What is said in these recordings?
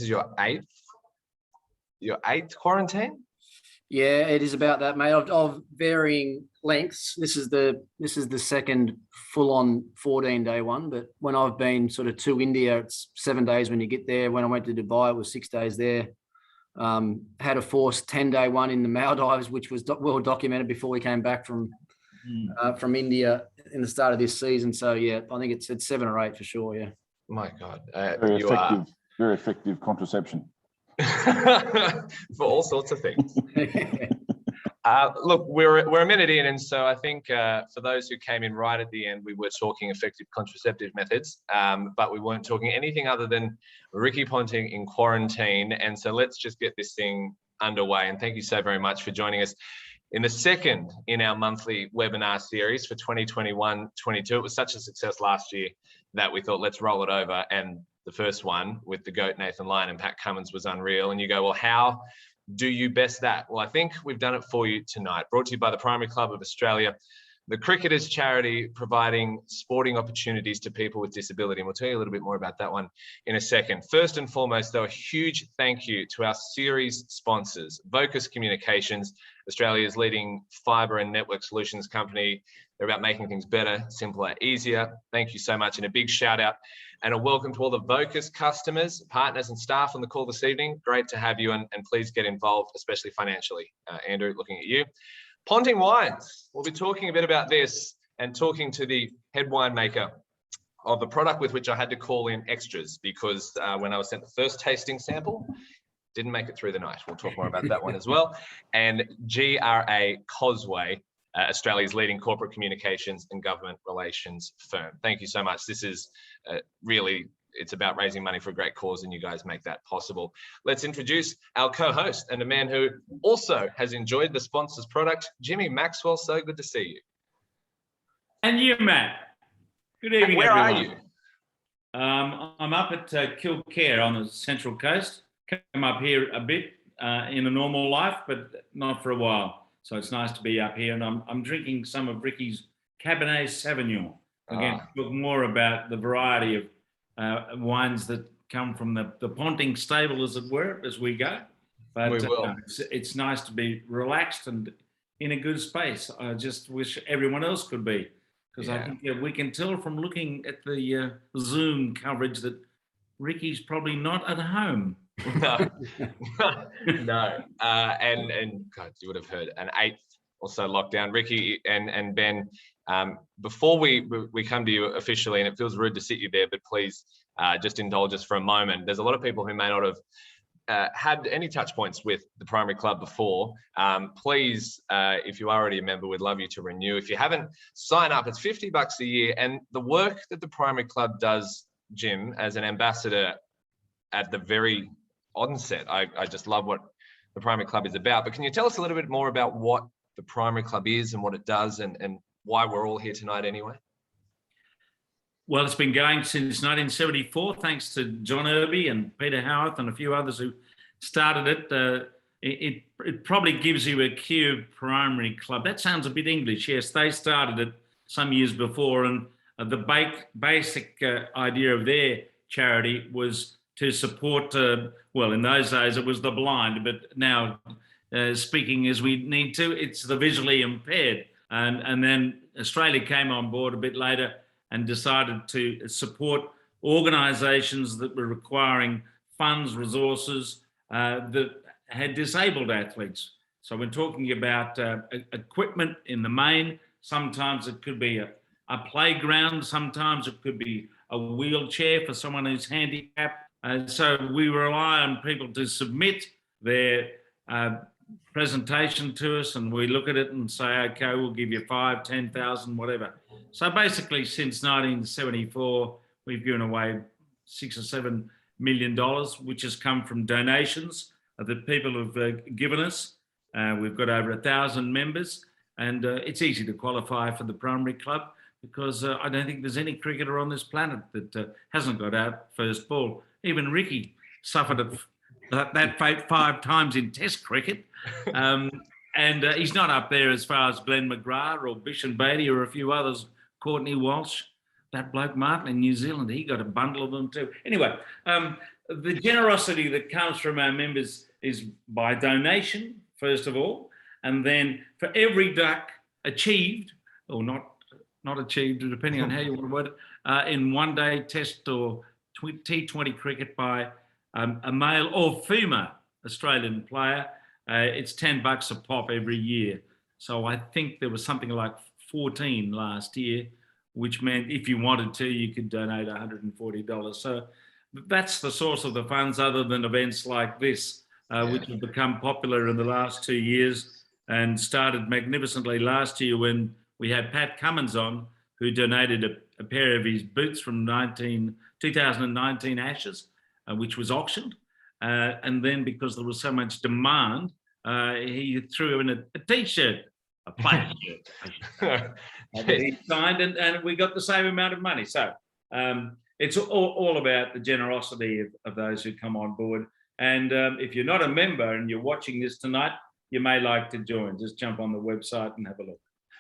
is your eighth quarantine? Yeah, it is about that, mate. Of varying lengths. This is the second full-on 14-day one. But when I've been sort of to India, it's 7 days when you get there. When I went to Dubai, it was 6 days there. Had a forced 10-day one in the Maldives, which was well documented before we came back from India in the start of this season. So yeah, I think it's 7 or 8 for sure. Yeah. My God, very effective contraception. For all sorts of things. Look, we're a minute in, and so I think for those who came in right at the end, we were talking effective contraceptive methods, but we weren't talking anything other than Ricky Ponting in quarantine. And so let's just get this thing underway. And thank you so very much for joining us in the second in our monthly webinar series for 2021-22. It was such a success last year that we thought, let's roll it over. And the first one with the GOAT, Nathan Lyon and Pat Cummins, was unreal. And you go, well, how do you best that? Well, I think we've done it for you tonight. Brought to you by the Primary Club of Australia, the cricketers' charity, providing sporting opportunities to people with disability. And we'll tell you a little bit more about that one in a second. First and foremost, though, a huge thank you to our series sponsors, Vocus Communications, Australia's leading fibre and network solutions company. They're about making things better, simpler, easier. Thank you so much. And a big shout out and a welcome to all the Vocus customers, partners and staff on the call this evening. Great to have you, and please get involved, especially financially. Andrew, looking at you. Ponting Wines. We'll be talking a bit about this and talking to the head winemaker of the product with which I had to call in extras because when I was sent the first tasting sample, didn't make it through the night. We'll talk more about that one as well. And GRA Causeway, Australia's leading corporate communications and government relations firm. Thank you so much. This is really, it's about raising money for a great cause, and you guys make that possible. Let's introduce our co-host and a man who also has enjoyed the sponsor's product, Jimmy Maxwell. So good to see you. And you, Matt. Good evening, where everyone. are you? I'm up at Kookaburra on the Central Coast. Come up here a bit in a normal life, but not for a while. So it's nice to be up here, and I'm drinking some of Ricky's Cabernet Sauvignon. Again, talk more about the variety of wines that come from the Ponting stable, as it were, as we go. But we will. It's nice to be relaxed and in a good space. I just wish everyone else could be, because I think we can tell from looking at the Zoom coverage that Ricky's probably not at home. No. And God, you would have heard an 8th or so lockdown. Ricky and Ben, before we come to you officially, and it feels rude to sit you there, but please just indulge us for a moment. There's a lot of people who may not have had any touch points with the Primary Club before. Please, if you are already a member, we'd love you to renew. If you haven't, sign up. It's $50 a year, and the work that the Primary Club does, Jim, as an ambassador at the very onset, I just love what the Primary Club is about. But can you tell us a little bit more about what the Primary Club is and what it does, and why we're all here tonight anyway? Well, it's been going since 1974, thanks to John Irby and Peter Howarth and a few others who started it. It probably gives you a cue, Primary Club. That sounds a bit English. Yes, they started it some years before, and the basic idea of their charity was to support, well, in those days it was the blind, but now speaking as we need to, it's the visually impaired. And then Australia came on board a bit later and decided to support organisations that were requiring funds, resources that had disabled athletes. So we're talking about equipment in the main. Sometimes it could be a playground. Sometimes it could be a wheelchair for someone who's handicapped. So we rely on people to submit their presentation to us, and we look at it and say, okay, we'll give you 5, 10,000, whatever. So basically, since 1974, we've given away $6 or $7 million, which has come from donations that people have given us. We've got over 1,000 members, and it's easy to qualify for the Primary Club because I don't think there's any cricketer on this planet that hasn't got out first ball. Even Ricky suffered that fate 5 times in Test cricket. And he's not up there as far as Glenn McGrath or Bishan Beatty or a few others, Courtney Walsh, that bloke Martin in New Zealand, he got a bundle of them too. Anyway, the generosity that comes from our members is by donation, first of all, and then for every duck achieved, or not achieved, depending on how you want to word it, in one-day test or T20 cricket by a male or female Australian player, it's $10 a pop every year. So I think there was something like 14 last year, which meant if you wanted to, you could donate $140. So that's the source of the funds, other than events like this, which have become popular in the last 2 years and started magnificently last year when we had Pat Cummins on, who donated a pair of his boots from 2019 Ashes, which was auctioned. And then because there was so much demand, he threw in a T-shirt, a player shirt, that he signed, and we got the same amount of money. So it's all about the generosity of those who come on board. And if you're not a member and you're watching this tonight, you may like to join. Just jump on the website and have a look.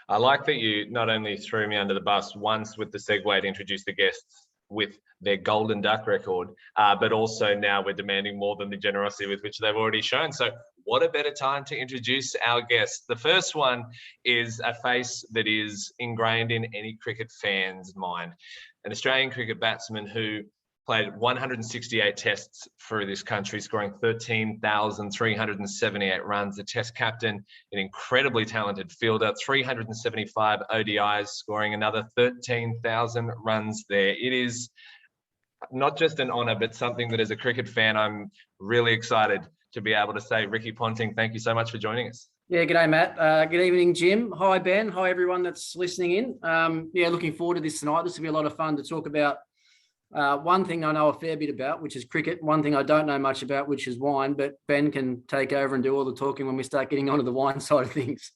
I like that you not only threw me under the bus once with the segue to introduce the guests with their golden duck record, but also now we're demanding more than the generosity with which they've already shown. So what a better time to introduce our guests. The first one is a face that is ingrained in any cricket fan's mind. An Australian cricket batsman who played 168 tests for this country, scoring 13,378 runs. The test captain, an incredibly talented fielder, 375 ODIs, scoring another 13,000 runs there. It is not just an honour, but something that as a cricket fan, I'm really excited to be able to say. Ricky Ponting, thank you so much for joining us. Yeah, g'day, Matt. Good evening, Jim. Hi, Ben. Hi, everyone that's listening in. Yeah, looking forward to this tonight. This will be a lot of fun to talk about. One thing I know a fair bit about, which is cricket. One thing I don't know much about, which is wine, but Ben can take over and do all the talking when we start getting onto the wine side of things.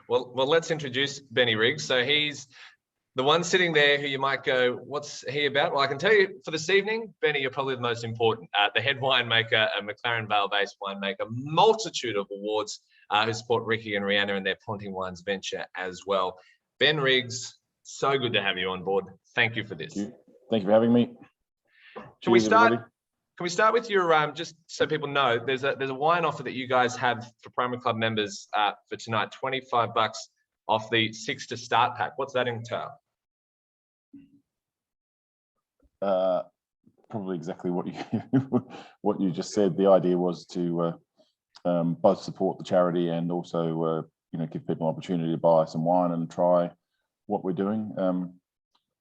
Well, let's introduce Benny Riggs. So he's the one sitting there who you might go, what's he about? Well, I can tell you for this evening, Benny, you're probably the most important. The head winemaker, a McLaren Vale-based winemaker, multitude of awards, who support Ricky and Rihanna and their Ponting Wines venture as well. Ben Riggs, so good to have you on board. Thank you for this. Thank you for having me. Can we start? Everybody. Can we start with your just so people know? There's a wine offer that you guys have for Primary Club members for tonight. $25 off the 6 to start pack. What's that entail? Probably exactly what you just said. The idea was to both support the charity and also give people an opportunity to buy some wine and try what we're doing.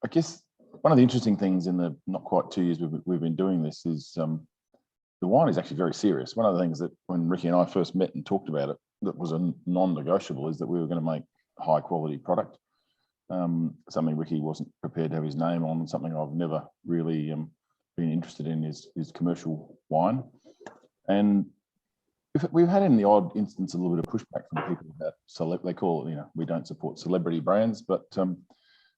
I guess one of the interesting things in the not quite 2 years we've been doing this is the wine is actually very serious. One of the things that when Ricky and I first met and talked about it, that was a non-negotiable, is that we were going to make high quality product. Something Ricky wasn't prepared to have his name on, something I've never really been interested in is commercial wine. And we've had in the odd instance a little bit of pushback from people about they call it, we don't support celebrity brands, but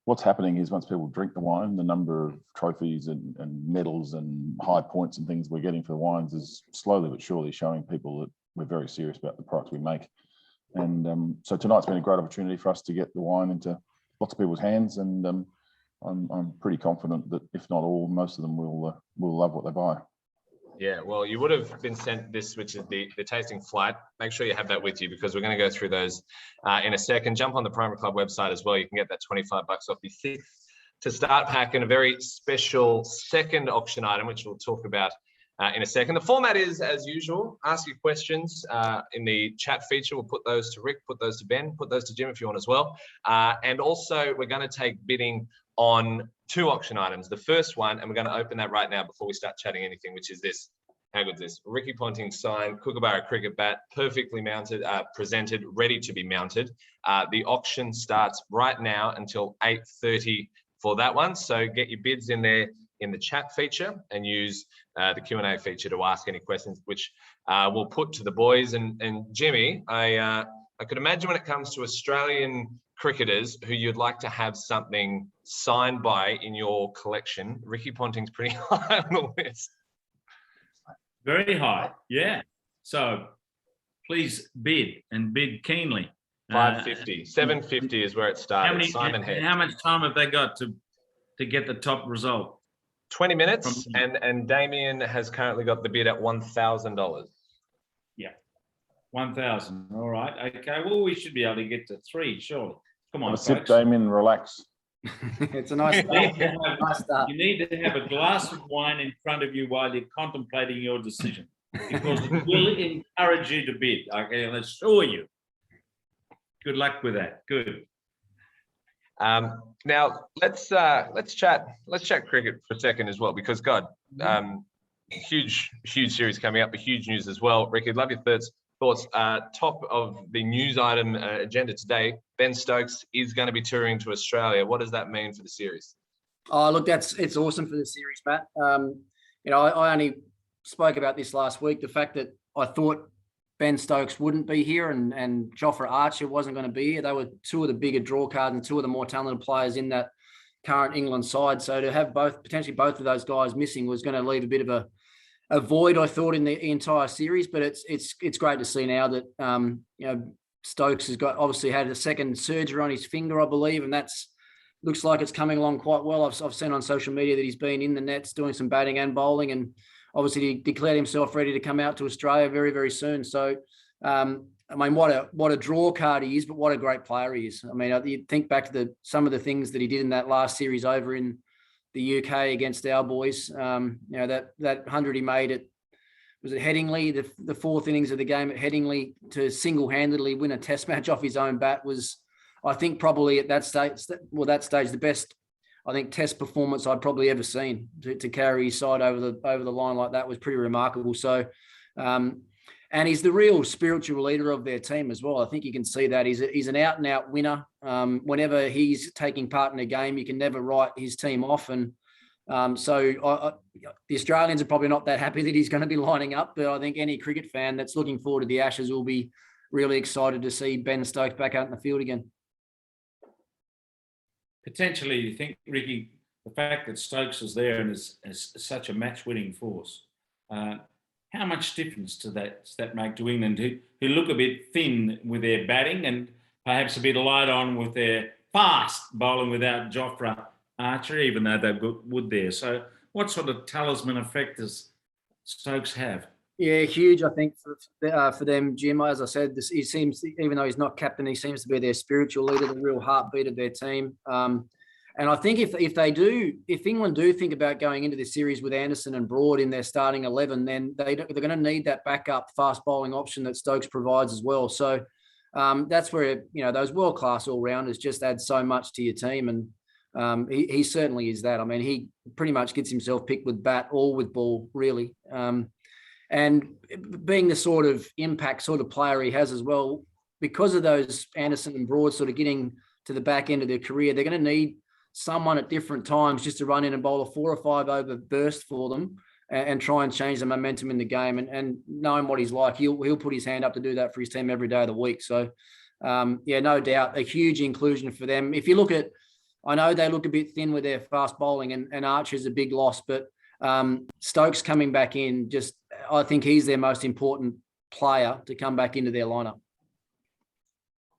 what's happening is once people drink the wine, the number of trophies and medals and high points and things we're getting for the wines is slowly but surely showing people that we're very serious about the products we make. And so tonight's been a great opportunity for us to get the wine into lots of people's hands, and I'm pretty confident that if not all, most of them will love what they buy. Yeah, well, you would have been sent this, which is the tasting flight. Make sure you have that with you because we're going to go through those in a second. Jump on the Primary Club website as well. You can get that $25 off the 6 to start pack and a very special second auction item, which we'll talk about in a second. The format is, as usual, ask your questions in the chat feature. We'll put those to Rick, put those to Ben, put those to Jim if you want as well. And also, we're going to take bidding on 2 auction items. The first one, and we're going to open that right now before we start chatting anything, which is this. How good is this? Ricky Ponting signed Kookaburra cricket bat, perfectly mounted, presented, ready to be mounted. The auction starts right now until 8:30 for that one. So get your bids in there in the chat feature and use the Q&A feature to ask any questions, which we'll put to the boys. And Jimmy, I could imagine when it comes to Australian cricketers who you'd like to have something signed by in your collection, Ricky Ponting's pretty high on the list. Very high, yeah. So please bid and bid keenly. 550, 750 is where it started. Simon Head. How much time have they got to get the top result? 20 minutes, and Damien has currently got the bid at $1,000. Yeah, 1,000. All right. Okay. Well, we should be able to get to 3, surely. Come on, Sip, folks. Damien, relax. It's a nice start. You need to have a glass of wine in front of you while you're contemplating your decision, because it will encourage you to bid. I can assure you. Good luck with that. Good. Now let's chat cricket for a second as well, because God, huge series coming up, but huge news as well. Ricky, I'd love your thoughts. Top of the news item agenda today, Ben Stokes is going to be touring to Australia. What does that mean for the series? Oh, look, it's awesome for the series, Matt. I only spoke about this last week. The fact that I thought Ben Stokes wouldn't be here and Jofra Archer wasn't going to be here. They were two of the bigger draw cards and two of the more talented players in that current England side. So to have potentially both of those guys missing was going to leave a bit of a void, I thought, in the entire series. But it's great to see now that Stokes has obviously had a second surgery on his finger, I believe, and looks like it's coming along quite well. I've seen on social media that he's been in the nets doing some batting and bowling, and obviously he declared himself ready to come out to Australia very, very soon. So, what a draw card he is, but what a great player he is. I mean, you think back to some of the things that he did in that last series over in the UK against our boys. That 100 he made at, was it Headingley, the fourth innings of the game at Headingley, to single-handedly win a test match off his own bat was, I think, probably at that stage, the best, I think, test performance I'd probably ever seen. To carry his side over the line like that was pretty remarkable. So, and he's the real spiritual leader of their team as well. I think you can see that he's an out-and-out winner. Whenever he's taking part in a game, you can never write his team off. And the Australians are probably not that happy that he's going to be lining up, but I think any cricket fan that's looking forward to the Ashes will be really excited to see Ben Stokes back out in the field again. Potentially, you think, Ricky, the fact that Stokes is there and is such a match-winning force, how much difference does that make to England, who look a bit thin with their batting and perhaps a bit light on with their fast bowling without Jofra Archer, even though they've got Wood there? So what sort of talisman effect does Stokes have? Yeah, huge, I think, for them, Jim. As I said, he seems, even though he's not captain, he seems to be their spiritual leader, the real heartbeat of their team. And I think if England do think about going into this series with Anderson and Broad in their starting 11, then they're going to need that backup fast bowling option that Stokes provides as well. So that's where, those world-class all-rounders just add so much to your team. And he certainly is that. I mean, he pretty much gets himself picked with bat or with ball, really. And being the sort of impact sort of player he has as well, because of those Anderson and Broad sort of getting to the back end of their career, they're going to need someone at different times just to run in and bowl a 4 or 5 over burst for them and try and change the momentum in the game. And knowing what he's like, he'll put his hand up to do that for his team every day of the week. So, no doubt, a huge inclusion for them. If you look at, I know they look a bit thin with their fast bowling, and Archer's a big loss, but Stokes coming back in, I think he's their most important player to come back into their lineup.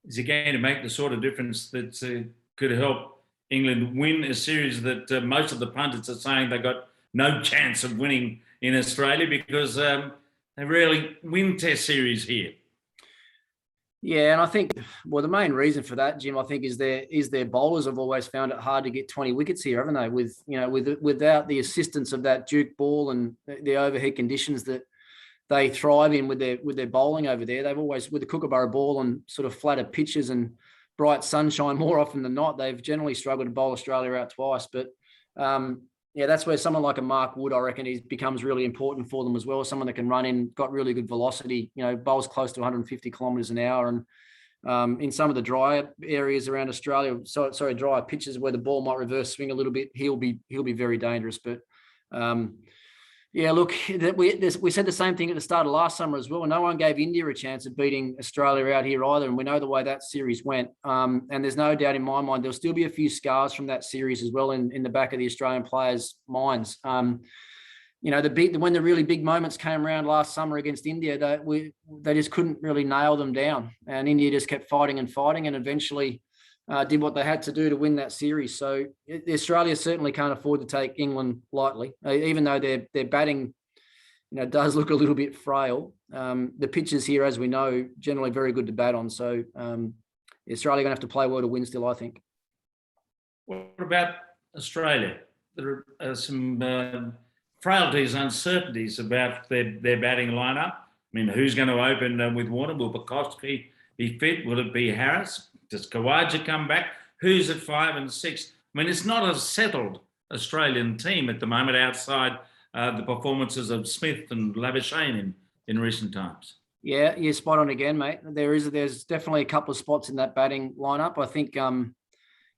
Is he going to make the sort of difference that could help England win a series that most of the pundits are saying they got no chance of winning in Australia because they rarely win test series here? Yeah, and I think, well, the main reason for that, Jim, I think is their bowlers have always found it hard to get 20 wickets here, haven't they? Without the assistance of that Duke ball and the overhead conditions that they thrive in with their bowling over there, they've always, with the Kookaburra ball and sort of flatter pitches and bright sunshine more often than not, they've generally struggled to bowl Australia out twice. But that's where someone like a Mark Wood, I reckon, becomes really important for them as well. Someone that can run in, got really good velocity, bowls close to 150 kilometres an hour. And in some of the drier areas around Australia, drier pitches where the ball might reverse swing a little bit, he'll be very dangerous. But look, we said the same thing at the start of last summer as well. No one gave India a chance of beating Australia out here either, and we know the way that series went. And there's no doubt in my mind there'll still be a few scars from that series as well in the back of the Australian players' minds. When the really big moments came around last summer against India, they just couldn't really nail them down, and India just kept fighting, and eventually did what they had to do to win that series. So Australia certainly can't afford to take England lightly, even though their batting, does look a little bit frail. The pitches here, as we know, generally very good to bat on. So Australia going to have to play well to win still, I think. What about Australia? There are some frailties, uncertainties about their batting lineup. I mean, who's going to open with Warner? Will Bukowski be fit? Will it be Harris? Does Khawaja come back? Who's at 5 and 6? I mean, it's not a settled Australian team at the moment outside the performances of Smith and Labuschagne in recent times. Yeah, you're spot on again, mate. There's definitely a couple of spots in that batting lineup. I think,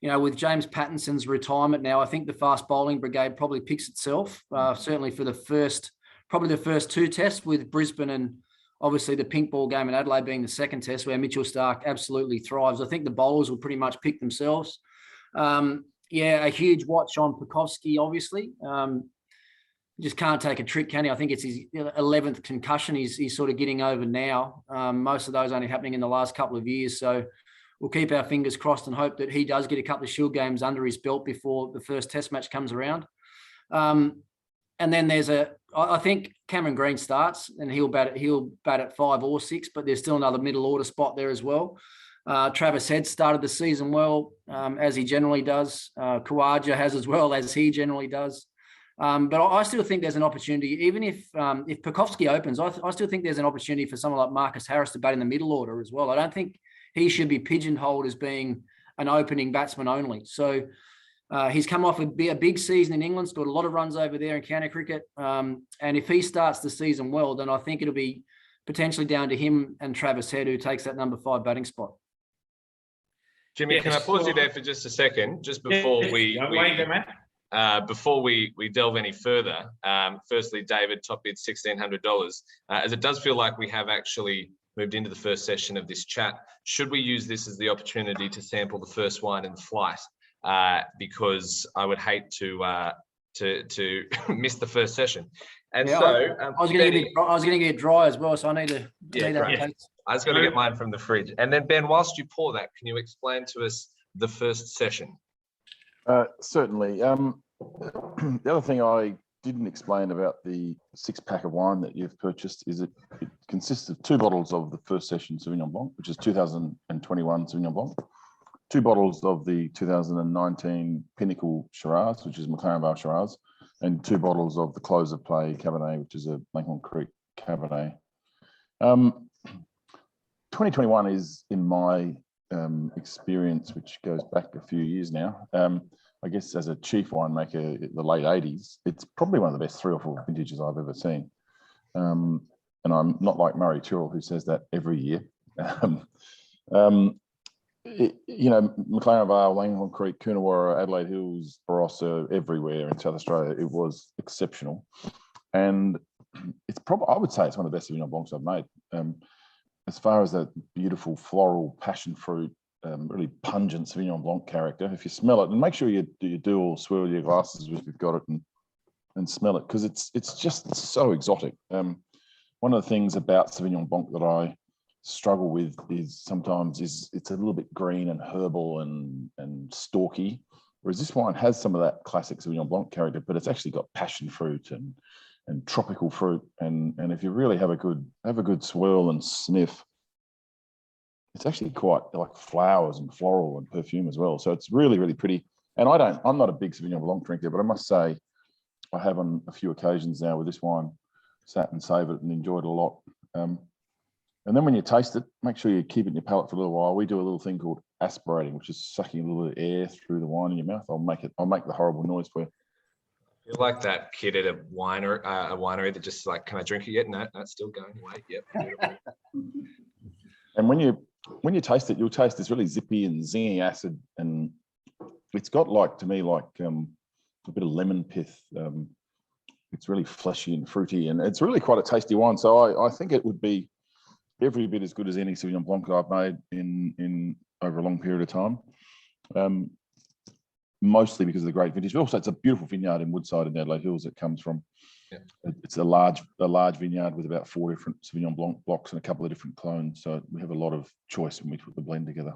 with James Pattinson's retirement now, I think the fast bowling brigade probably picks itself, certainly for the first 2 tests, with Brisbane and obviously the pink ball game in Adelaide being the second test where Mitchell Starc absolutely thrives. I think the bowlers will pretty much pick themselves. A huge watch on Bukowski, obviously. Just can't take a trick, can he? I think it's his 11th concussion he's sort of getting over now. Most of those only happening in the last couple of years. So we'll keep our fingers crossed and hope that he does get a couple of Shield games under his belt before the first test match comes around. And then I think Cameron Green starts and he'll bat at 5 or 6, but there's still another middle order spot there as well. Travis Head started the season well, as he generally does. Khawaja has as well, as he generally does. But I still think there's an opportunity, even if Bukowski opens, I still think there's an opportunity for someone like Marcus Harris to bat in the middle order as well. I don't think he should be pigeonholed as being an opening batsman only. So he's come off a big season in England, scored a lot of runs over there in county cricket. And if he starts the season well, then I think it'll be potentially down to him and Travis Head, who takes that number 5 batting spot. Jimmy, can I pause you there for just a second, just before before we delve any further? Firstly, David, top bid $1,600. As it does feel like we have actually moved into the first session of this chat, should we use this as the opportunity to sample the first wine in flight? Because I would hate to miss the first session. And yeah, so I was going to get dry as well, so I need to. I was going to get mine from the fridge. And then Ben, whilst you pour that, can you explain to us the first session? Certainly. The other thing I didn't explain about the 6-pack of wine that you've purchased is it consists of 2 bottles of the first session Sauvignon Blanc, which is 2021 Sauvignon Blanc, 2 bottles of the 2019 Pinnacle Shiraz, which is McLaren Vale Shiraz, and 2 bottles of the Close of Play Cabernet, which is a Langhorne Creek Cabernet. 2021 is, in my experience, which goes back a few years now, I guess as a chief winemaker in the late 80s, it's probably one of the best 3 or 4 vintages I've ever seen. And I'm not like Murray Tyrrell, who says that every year. McLaren Vale, Langhorne Creek, Coonawarra, Adelaide Hills, Barossa, everywhere in South Australia, it was exceptional. And it's probably, I would say it's one of the best Sauvignon Blancs I've made. As far as that beautiful floral passion fruit, really pungent Sauvignon Blanc character, if you smell it, and make sure you do all swirl your glasses if you've got it and smell it, because it's just so exotic. One of the things about Sauvignon Blanc that I struggle with is sometimes it's a little bit green and herbal and stalky, whereas this wine has some of that classic Sauvignon Blanc character, but it's actually got passion fruit and tropical fruit, and if you really have a good swirl and sniff, it's actually quite like flowers and floral and perfume as well. So it's really, really pretty. And I'm not a big Sauvignon Blanc drinker, but I must say I have on a few occasions now with this wine sat and savoured it and enjoyed it a lot. And then when you taste it, make sure you keep it in your palate for a little while. We do a little thing called aspirating, which is sucking a little bit of air through the wine in your mouth. I'll make the horrible noise for you. You're like that kid at a winery that just like, can I drink it yet? No, it's still going. Wait, yep. And when you taste it, you'll taste this really zippy and zingy acid, and it's got to me a bit of lemon pith. It's really fleshy and fruity, and it's really quite a tasty wine. So I think it would be every bit as good as any Sauvignon Blanc that I've made in over a long period of time. Mostly because of the great vintage. But also, it's a beautiful vineyard in Woodside in Adelaide Hills it comes from. Yeah. It's a large vineyard with about 4 different Sauvignon Blanc blocks and a couple of different clones. So we have a lot of choice when we put the blend together.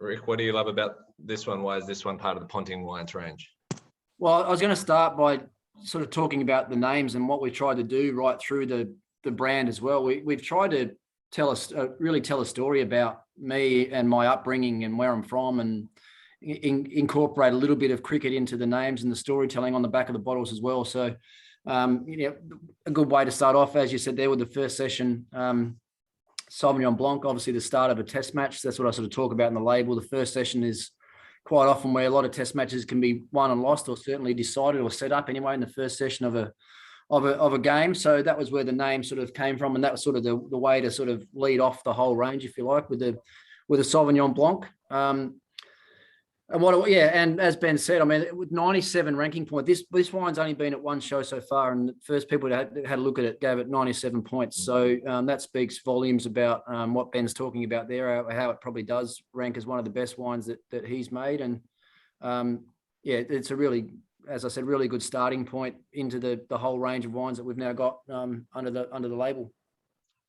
Rick, what do you love about this one? Why is this one part of the Ponting Wines range? Well, I was going to start by sort of talking about the names and what we tried to do right through the brand as well. We've tried to really tell a story about me and my upbringing and where I'm from, and incorporate a little bit of cricket into the names and the storytelling on the back of the bottles as well. So, a good way to start off, as you said there, with the first session, Sauvignon Blanc, obviously the start of a test match. That's what I sort of talk about in the label. The first session is quite often where a lot of test matches can be won and lost, or certainly decided or set up anyway in the first session of a game. So that was where the name sort of came from, and that was sort of the way to sort of lead off the whole range, if you like, with the Sauvignon Blanc. And as Ben said, I mean, with 97 ranking point, this wine's only been at one show so far, and the first people that had a look at it gave it 97 points. So that speaks volumes about what Ben's talking about there, how it probably does rank as one of the best wines that he's made. And it's a really, as I said, really good starting point into the whole range of wines that we've now got under the label.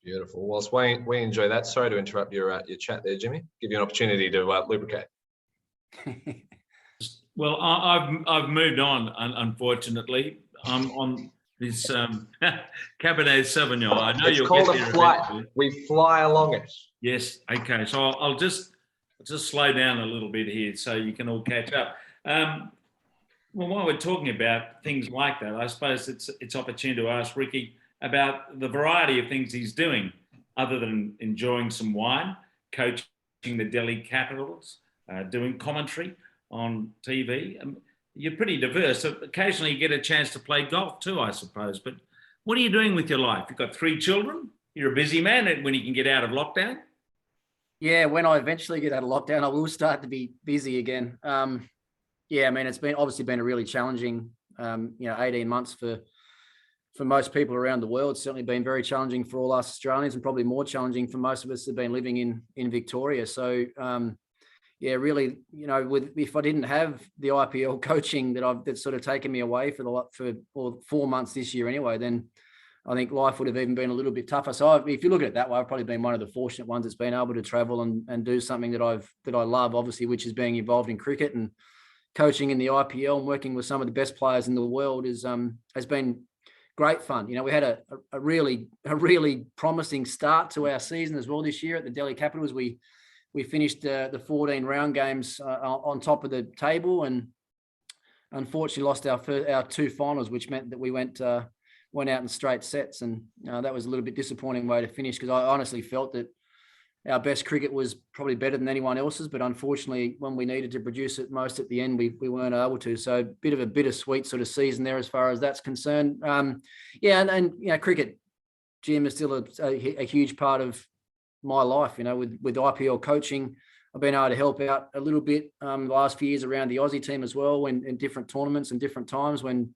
Beautiful. Whilst we enjoy that, sorry to interrupt your chat there, Jimmy. Give you an opportunity to lubricate. Well, I've moved on, unfortunately. I'm on this Cabernet Sauvignon. I know it's called a flight. We fly along it. Yes. Okay. So I'll just slow down a little bit here so you can all catch up. Well, while we're talking about things like that, I suppose it's opportune to ask Ricky about the variety of things he's doing, other than enjoying some wine, coaching the Delhi Capitals, doing commentary on TV. You're pretty diverse. So occasionally you get a chance to play golf too, I suppose. But what are you doing with your life? You've got 3 children. You're a busy man when you can get out of lockdown. Yeah, when I eventually get out of lockdown, I will start to be busy again. I mean, it's obviously been a really challenging, 18 months for most people around the world. It's certainly been very challenging for all us Australians, and probably more challenging for most of us that have been living in Victoria. So, really, if I didn't have the IPL coaching that's sort of taken me away for 4 months this year anyway, then I think life would have even been a little bit tougher. So if you look at it that way, I've probably been one of the fortunate ones that's been able to travel and do something that I love, obviously, which is being involved in cricket, and coaching in the IPL and working with some of the best players in the world has been great fun. We had a really promising start to our season as well this year at the Delhi Capitals. We finished the 14 round games on top of the table, and unfortunately lost our 2 finals, which meant that we went out in straight sets, and that was a little bit disappointing way to finish, because I honestly felt that our best cricket was probably better than anyone else's, but unfortunately when we needed to produce it most at the end, we weren't able to. So a bit of a bittersweet sort of season there as far as that's concerned. Cricket, Jim, is still a huge part of my life. With IPL coaching, I've been able to help out a little bit the last few years around the Aussie team as well, in different tournaments and different times when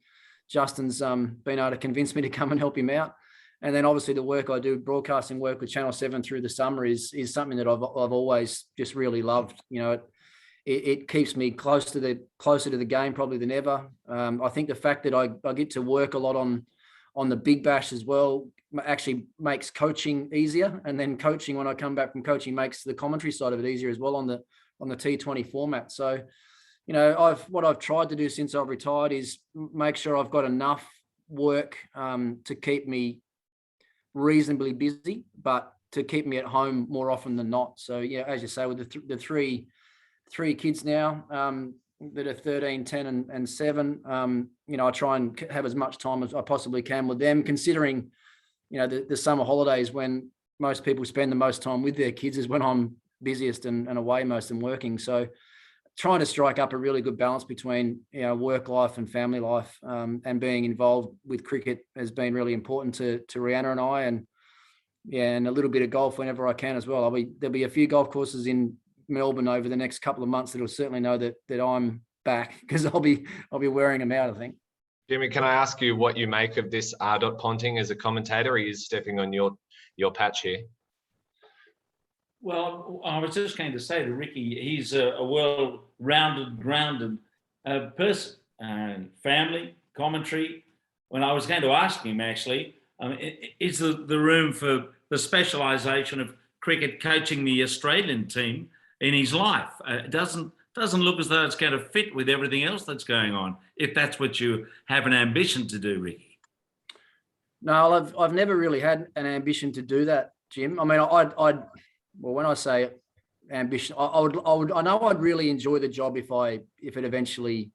Justin's been able to convince me to come and help him out. And then obviously the work I do, broadcasting work with Channel 7 through the summer, is something that I've always just really loved. It keeps me closer to the game probably than ever. I think the fact that I get to work a lot on the Big Bash as well actually makes coaching easier, and then coaching, when I come back from coaching, makes the commentary side of it easier as well on the T20 format. So, what I've tried to do since I've retired is make sure I've got enough work to keep me reasonably busy, but to keep me at home more often than not. So as you say, with the three kids now that are 13, 10 and 7, I try and have as much time as I possibly can with them, considering the summer holidays, when most people spend the most time with their kids, is when I'm busiest and away most and working. So trying to strike up a really good balance between work life and family life, and being involved with cricket has been really important to Rihanna and I, and a little bit of golf whenever I can as well. There'll be a few golf courses in Melbourne over the next couple of months that'll certainly know that I'm back, because I'll be wearing them out, I think. Jimmy, can I ask you what you make of this R. Ponting as a commentator? He is stepping on your patch here. Well, I was just going to say to Ricky, he's a well-rounded, grounded person. Family, commentary. When I was going to ask him, actually, is the room for the specialisation of cricket coaching the Australian team? in his life. It doesn't look as though it's going to fit with everything else that's going on, if that's what you have an ambition to do, Ricky. No, I've never really had an ambition to do that, Jim. I mean, well, when I say ambition, I know I'd really enjoy the job if it eventually,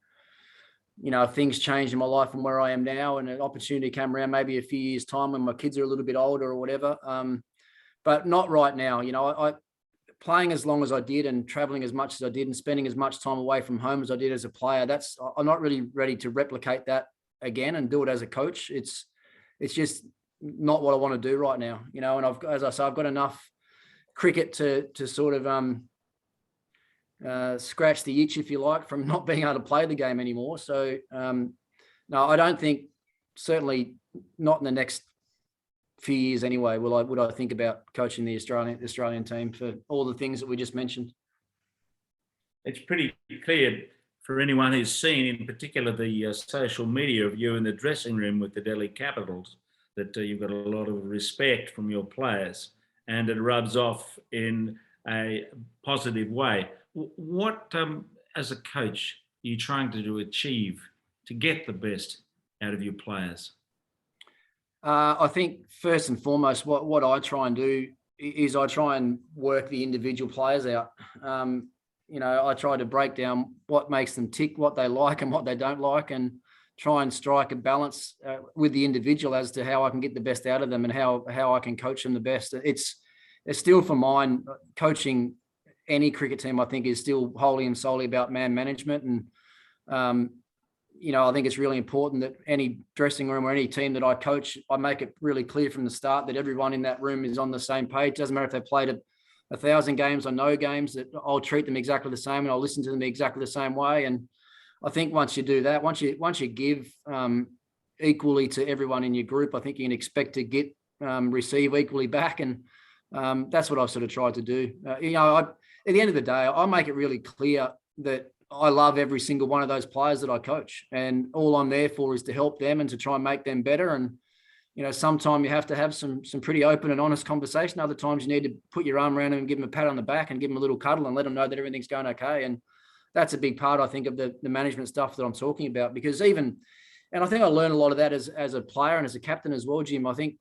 if things changed in my life from where I am now and an opportunity came around maybe a few years' time when my kids are a little bit older or whatever. But not right now. I playing as long as I did and traveling as much as I did and spending as much time away from home as I did as a player, I'm not really ready to replicate that again and do it as a coach. It's just not what I want to do right now, and as I say, I've got enough cricket to sort of scratch the itch, if you like, from not being able to play the game anymore. So no, I don't think, certainly not in the next few years anyway, would I think about coaching the Australian team for all the things that we just mentioned. It's pretty clear for anyone who's seen, in particular, the social media of you in the dressing room with the Delhi Capitals, that you've got a lot of respect from your players, and it rubs off in a positive way. What, as a coach, are you trying to achieve to get the best out of your players? I think first and foremost, what I try and do is I try and work the individual players out. I try to break down what makes them tick, what they like and what they don't like, and try and strike a balance with the individual as to how I can get the best out of them and how I can coach them the best. It's still, for mine, coaching any cricket team, I think, is still wholly and solely about man management. And, I think it's really important that any dressing room or any team that I coach, I make it really clear from the start that everyone in that room is on the same page. Doesn't matter if they played 1,000 games or no games, that I'll treat them exactly the same and I'll listen to them exactly the same way. And I think once you do that, once you give equally to everyone in your group, I think you can expect to receive equally back. And that's what I've sort of tried to do. At the end of the day, I make it really clear that I love every single one of those players that I coach, and all I'm there for is to help them and to try and make them better. And sometimes you have to have some pretty open and honest conversation. Other times you need to put your arm around them and give them a pat on the back and give them a little cuddle and let them know that everything's going okay. And that's a big part, I think, of the management stuff that I'm talking about, because and I think I learned a lot of that as a player and as a captain as well, Jim. I think,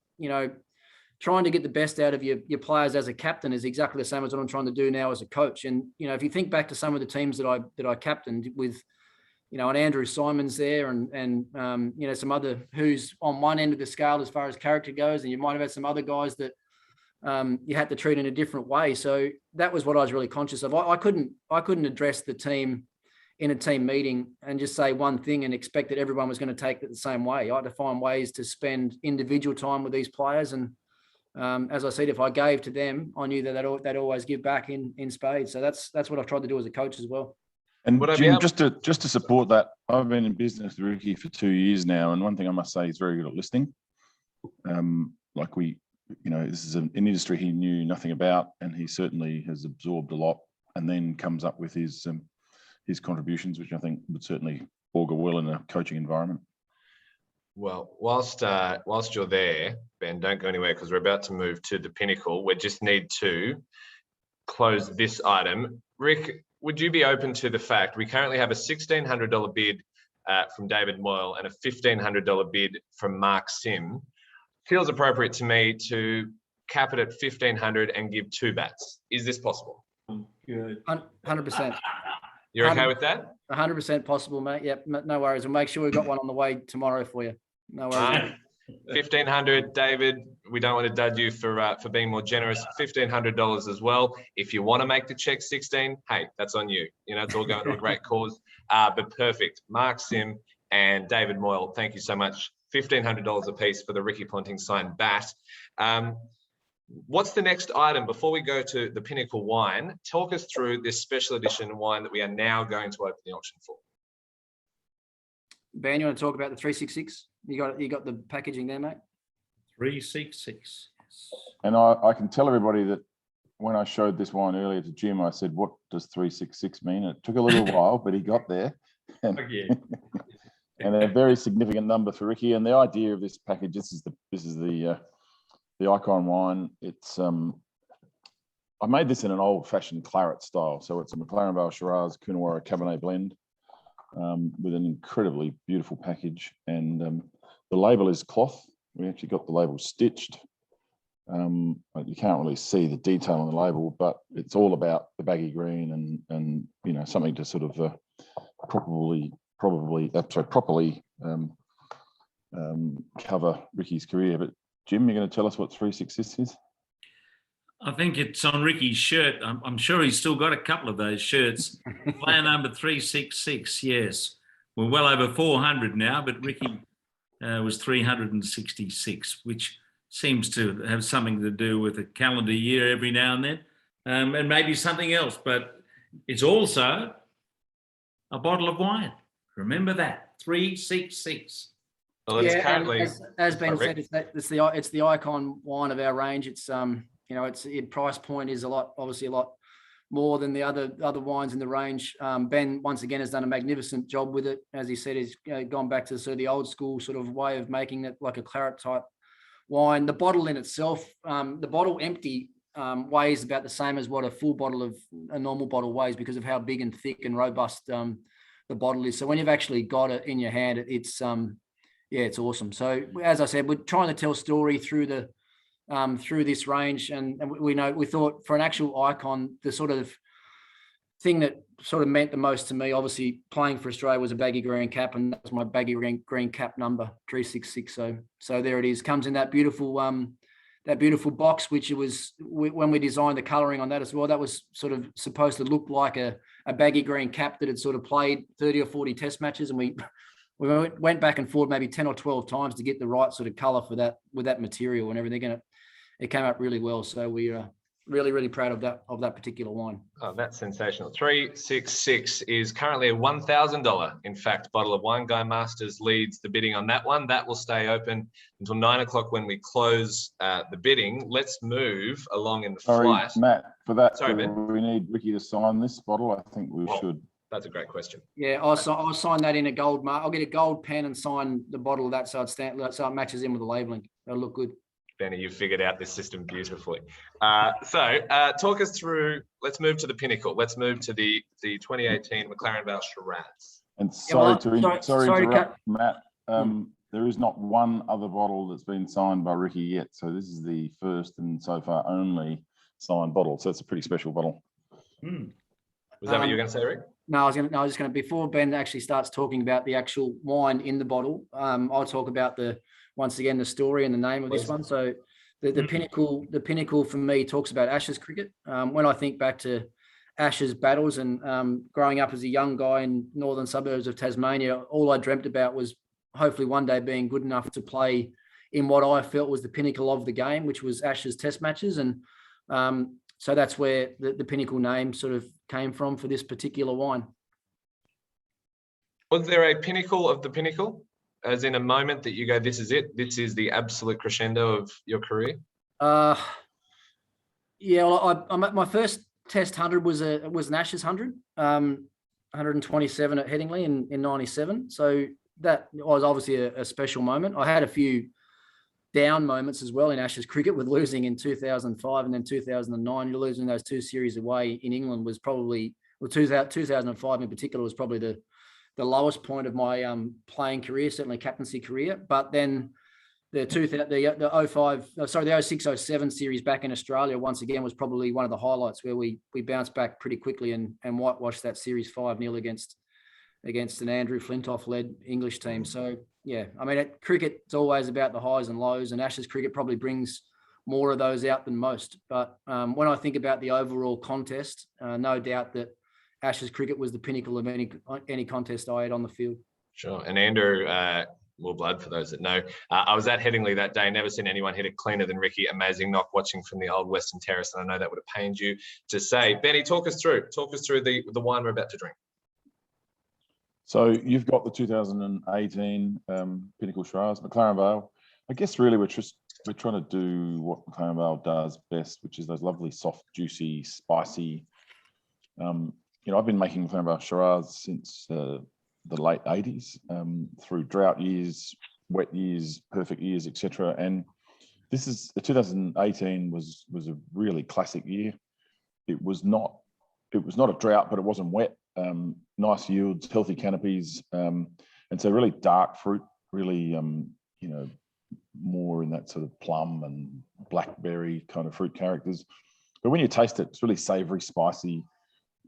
trying to get the best out of your players as a captain is exactly the same as what I'm trying to do now as a coach. And, if you think back to some of the teams that I captained with, an Andrew Simons there and some other who's on one end of the scale as far as character goes, and you might have had some other guys that you had to treat in a different way. So that was what I was really conscious of. I couldn't address the team in a team meeting and just say one thing and expect that everyone was going to take it the same way. I had to find ways to spend individual time with these players. And as I said, if I gave to them, I knew that they'd always give back in spades. So that's what I've tried to do as a coach as well. And Jim, just to support that, I've been in business with Ricky for 2 years now, and one thing I must say, he's very good at listening. This is an industry he knew nothing about, and he certainly has absorbed a lot, and then comes up with his contributions, which I think would certainly augur well in a coaching environment. Well, whilst you're there, Ben, don't go anywhere, because we're about to move to the pinnacle. We just need to close this item. Rick, would you be open to the fact we currently have a $1,600 bid from David Moyle and a $1,500 bid from Mark Sim? Feels appropriate to me to cap it at $1,500 and give 2 bats. Is this possible? Good. 100%. You're okay with that? 100% possible, mate. Yep, no worries. We'll make sure we've got one on the way tomorrow for you. No worries. 1,500, David. We don't want to dud you for being more generous. $1,500 as well. If you want to make the check 16, hey, that's on you. It's all going to a great cause. But perfect. Mark Sim and David Moyle, thank you so much. $1,500 a piece for the Ricky Ponting signed bat. What's the next item before we go to the Pinnacle wine? Talk us through this special edition wine that we are now going to open the auction for. Ben, you want to talk about the 366? You got the packaging there, mate? 366. And I can tell everybody that when I showed this wine earlier to Jim, I said, "What does 366 mean?" It took a little while, but he got there. And, and a very significant number for Ricky. And the idea of this package, this is the icon wine. It's I made this in an old-fashioned claret style. So it's a McLaren Vale Shiraz Kookaburra Cabernet blend with an incredibly beautiful package. And the label is cloth. We actually got the label stitched. You can't really see the detail on the label, but it's all about the baggy green and you know, something to sort of properly cover Ricky's career. But Jim, you're going to tell us what 366 is? I think it's on Ricky's shirt. I'm sure he's still got a couple of those shirts. Player number 366, yes. We're well over 400 now, but Ricky was 366, which seems to have something to do with a calendar year every now and then, and maybe something else. But it's also a bottle of wine. Remember that, 366. Well, it's currently, as Ben said, it's the icon wine of our range. It's you know, its price point is obviously a lot more than the other wines in the range. Ben once again has done a magnificent job with it. As he said, he's gone back to sort of the old school sort of way of making it like a claret type wine. The bottle in itself, the bottle empty weighs about the same as what a full bottle of a normal bottle weighs because of how big and thick and robust the bottle is. So when you've actually got it in your hand, it's it's awesome. So as I said, we're trying to tell story through this range, and we thought for an actual icon, the sort of thing that sort of meant the most to me, obviously playing for Australia, was a baggy green cap, and that's my baggy green cap number 366. So there it is. Comes in that beautiful box, which it was when we designed the colouring on that as well. That was sort of supposed to look like a baggy green cap that had sort of played 30 or 40 test matches, and we went back and forth maybe 10 or 12 times to get the right sort of colour for that with that material and everything. And it came out really well. So we are really, really proud of that particular wine. Oh, that's sensational. 366 is currently a $1,000, in fact, bottle of wine. Guy Masters leads the bidding on that one. That will stay open until 9 o'clock when we close the bidding. Let's move along in the flight. Matt, for that, Sorry, Ben. we need Ricky to sign this bottle. I think we should. That's a great question. Yeah, I'll sign that in a gold mark. I'll get a gold pen and sign the bottle of that so it matches in with the labelling. That'll look good. Benny, you've figured out this system beautifully. Talk us through, let's move to the pinnacle. Let's move to the 2018 McLaren Vale Shiraz. And sorry to interrupt, Matt. There is not one other bottle that's been signed by Ricky yet. So this is the first and so far only signed bottle. So it's a pretty special bottle. Was that what you were going to say, Rick? No, I was just going to, before Ben actually starts talking about the actual wine in the bottle, I'll talk about once again, the story and the name of this one. So the pinnacle for me talks about Ashes cricket. When I think back to Ashes battles and growing up as a young guy in northern suburbs of Tasmania, all I dreamt about was hopefully one day being good enough to play in what I felt was the pinnacle of the game, which was Ashes test matches. And so that's where the pinnacle name sort of came from for this particular wine. Was there a pinnacle of the pinnacle? As in a moment that you go, this is it. This is the absolute crescendo of your career. Yeah, well, my first Test 100 was an Ashes 100, 127 at Headingley in '97. So that was obviously a special moment. I had a few down moments as well in Ashes cricket with losing in 2005 and then 2009. You're losing those two series away in England was probably, well, 2005 in particular was probably the lowest point of my playing career, certainly captaincy career. But then the 06-07 series back in Australia once again was probably one of the highlights where we bounced back pretty quickly and whitewashed that series 5-0 against an Andrew Flintoff-led English team. So yeah, I mean, cricket's always about the highs and lows, and Ashes cricket probably brings more of those out than most. But when I think about the overall contest, no doubt that Ashes cricket was the pinnacle of any contest I had on the field. Sure. And Andrew, Will Blood, for those that know, I was at Headingley that day. Never seen anyone hit it cleaner than Ricky. Amazing knock watching from the old Western Terrace. And I know that would have pained you to say. Benny, talk us through the wine we're about to drink. So you've got the 2018 Pinnacle Shiraz, McLaren Vale. I guess really we're trying to do what McLaren Vale does best, which is those lovely, soft, juicy, spicy. I've been making McLaren Vale Shiraz since the late 80s, through drought years, wet years, perfect years, etc. And this is 2018 was a really classic year. it was not a drought, but it wasn't wet. Nice yields, healthy canopies, and so really dark fruit, really more in that sort of plum and blackberry kind of fruit characters. But when you taste it, it's really savoury, spicy.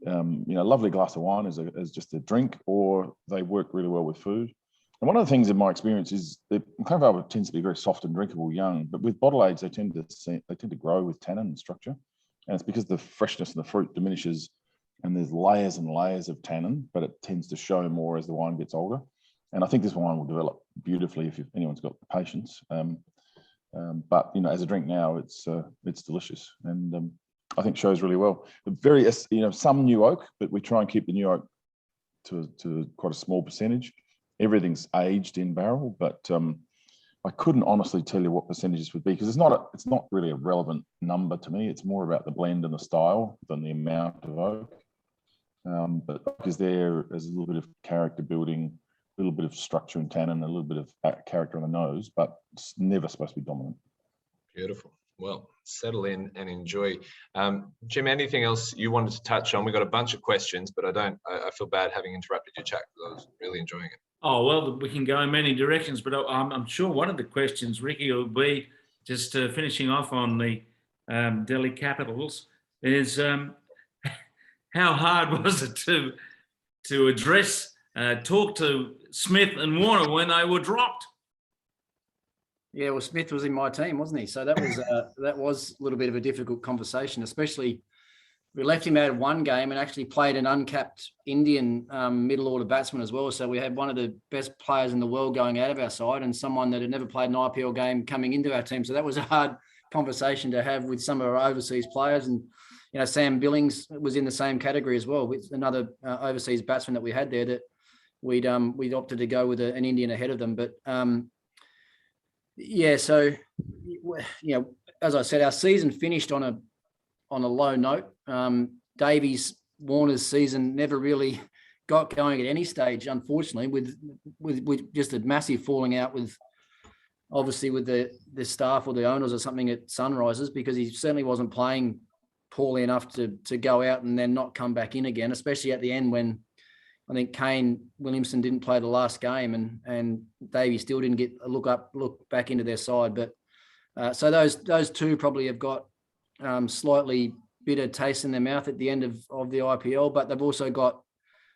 Lovely glass of wine as just a drink, or they work really well with food. And one of the things in my experience is that Kookaburra tends to be very soft and drinkable young, but with bottle age, they tend to grow with tannin and structure. And it's because the freshness of the fruit diminishes and there's layers and layers of tannin, but it tends to show more as the wine gets older. And I think this wine will develop beautifully if anyone's got the patience. But as a drink now, it's delicious, and I think shows really well. Very some new oak, but we try and keep the new oak to quite a small percentage. Everything's aged in barrel, but I couldn't honestly tell you what percentages would be, because it's not really a relevant number to me. It's more about the blend and the style than the amount of oak. But oak is there as a little bit of character building, a little bit of structure and tannin, a little bit of character on the nose, but it's never supposed to be dominant. Beautiful. Well, settle in and enjoy. Jim, anything else you wanted to touch on? We got a bunch of questions, but I feel bad having interrupted your chat because I was really enjoying it. Oh, well, we can go in many directions, but I'm sure one of the questions, Ricky, will be just finishing off on the Delhi Capitals is how hard was it to address, talk to Smith and Warner when they were dropped? Yeah, well, Smith was in my team, wasn't he? So that was a little bit of a difficult conversation, especially we left him out of one game and actually played an uncapped Indian middle order batsman as well. So we had one of the best players in the world going out of our side and someone that had never played an IPL game coming into our team. So that was a hard conversation to have with some of our overseas players. And, Sam Billings was in the same category as well, with another overseas batsman that we had there that we'd opted to go with an Indian ahead of them. But, so, as I said, our season finished on a low note. Davies Warner's season never really got going at any stage, unfortunately, with just a massive falling out with the staff or the owners or something at Sunrisers, because he certainly wasn't playing poorly enough to go out and then not come back in again, especially at the end when I think Kane Williamson didn't play the last game and Davies still didn't get a look back into their side. But so those two probably have got slightly bitter taste in their mouth at the end of the IPL, but they've also got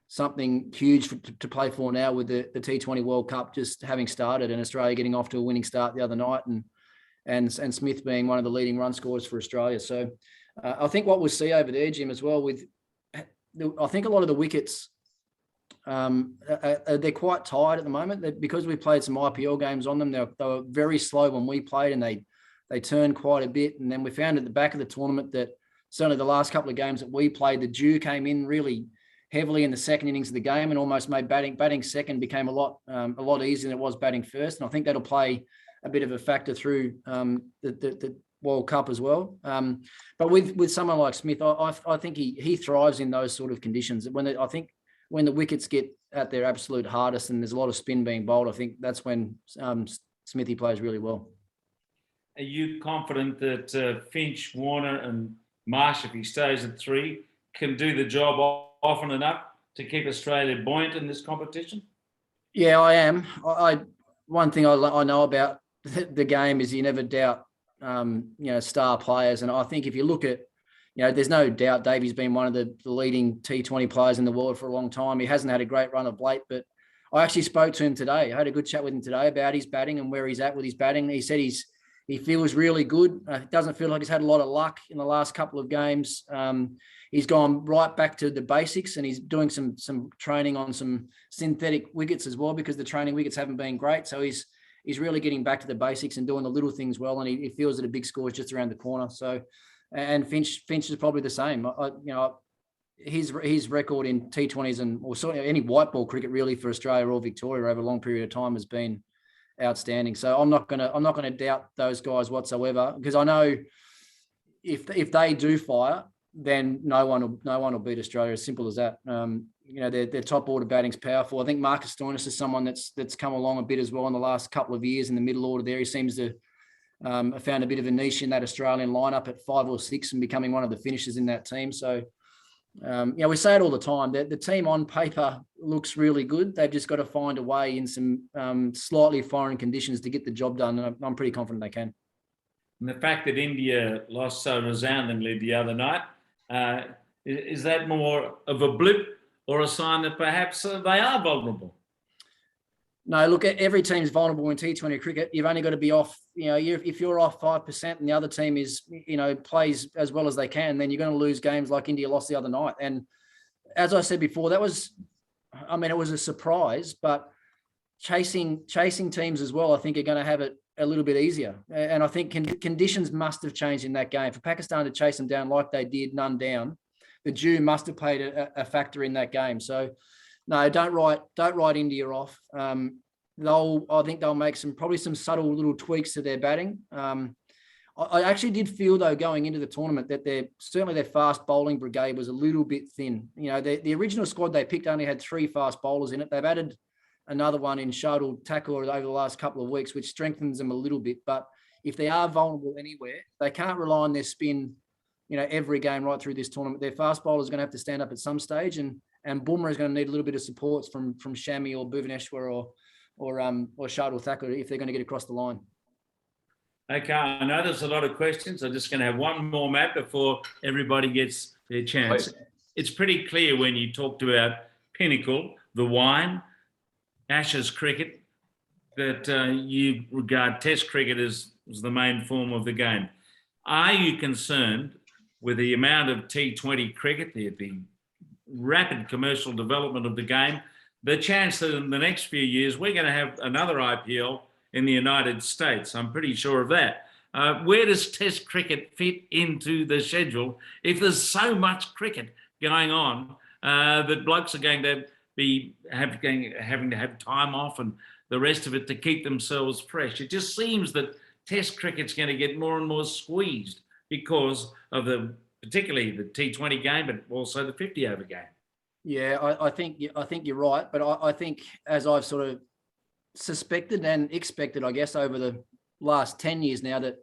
something huge to play for now with the T20 World Cup just having started and Australia getting off to a winning start the other night and Smith being one of the leading run scorers for Australia. So I think what we'll see over there, Jim, as well, I think a lot of the wickets, they're quite tired at the moment because we played some IPL games on them. They were very slow when we played and they turned quite a bit. And then we found at the back of the tournament that certainly the last couple of games that we played, the dew came in really heavily in the second innings of the game and almost made batting second became a lot easier than it was batting first. And I think that'll play a bit of a factor through the World Cup as well. But with someone like Smith, I think he thrives in those sort of conditions. When the wickets get at their absolute hardest and there's a lot of spin being bowled, I think that's when Smithy plays really well. Are you confident that Finch, Warner and Marsh, if he stays at 3, can do the job often enough to keep Australia buoyant in this competition? Yeah, I am. One thing I know about the game is you never doubt star players. And I think if you look at, there's no doubt Davey's been one of the leading T20 players in the world for a long time. He hasn't had a great run of late, but I actually spoke to him today. I had a good chat with him today about his batting and where he's at with his batting. He said he feels really good. Doesn't feel like he's had a lot of luck in the last couple of games. He's gone right back to the basics and he's doing some training on some synthetic wickets as well because the training wickets haven't been great. So he's really getting back to the basics and doing the little things well. And he feels that a big score is just around the corner. So, and Finch is probably the same. His record in T20s or certainly any white ball cricket really for Australia or Victoria over a long period of time has been outstanding. So I'm not gonna doubt those guys whatsoever because I know if they do fire, then no one will beat Australia. As simple as that. Their top order batting's powerful. I think Marcus Stoinis is someone that's come along a bit as well in the last couple of years in the middle order there. He seems to I found a bit of a niche in that Australian lineup at 5 or 6 and becoming one of the finishers in that team. So, we say it all the time. The team on paper looks really good. They've just got to find a way in some slightly foreign conditions to get the job done. And I'm pretty confident they can. And the fact that India lost so resoundingly the other night, is that more of a blip or a sign that perhaps they are vulnerable? No, look, every team's vulnerable in T20 cricket. You've only got to be off, if you're off 5% and the other team is, plays as well as they can, then you're going to lose games like India lost the other night. And as I said before, it was a surprise, but chasing teams as well, I think are going to have it a little bit easier. And I think conditions must have changed in that game. For Pakistan to chase them down like they did, none down, the dew must have played a factor in that game. So, no, don't write India off. I think they'll make probably some subtle little tweaks to their batting. I actually did feel though going into the tournament that certainly their fast bowling brigade was a little bit thin. The original squad they picked only had 3 fast bowlers in it. They've added another one in Shardul Thakur over the last couple of weeks, which strengthens them a little bit. But if they are vulnerable anywhere, they can't rely on their spin, every game right through this tournament. Their fast bowlers are going to have to stand up at some stage, and Bumrah is going to need a little bit of supports from Shami or Bhuvaneshwar or Shardul Thakur if they're going to get across the line. Okay, I know there's a lot of questions. I'm just going to have one more, Matt, before everybody gets their chance. Please. It's pretty clear when you talked about Pinnacle, the wine, Ashes cricket, that you regard Test cricket as the main form of the game. Are you concerned with the amount of T20 cricket, the rapid commercial development of the game, the chance that in the next few years we're going to have another IPL in the United States? I'm pretty sure of that. Where does Test cricket fit into the schedule if there's so much cricket going on that blokes are going to be having to have time off and the rest of it to keep themselves fresh? It just seems that Test cricket's going to get more and more squeezed because of particularly the T20 game, but also the 50-over game. Yeah, I think you're right, but I think as I've sort of suspected and expected, I guess, over the last 10 years now, that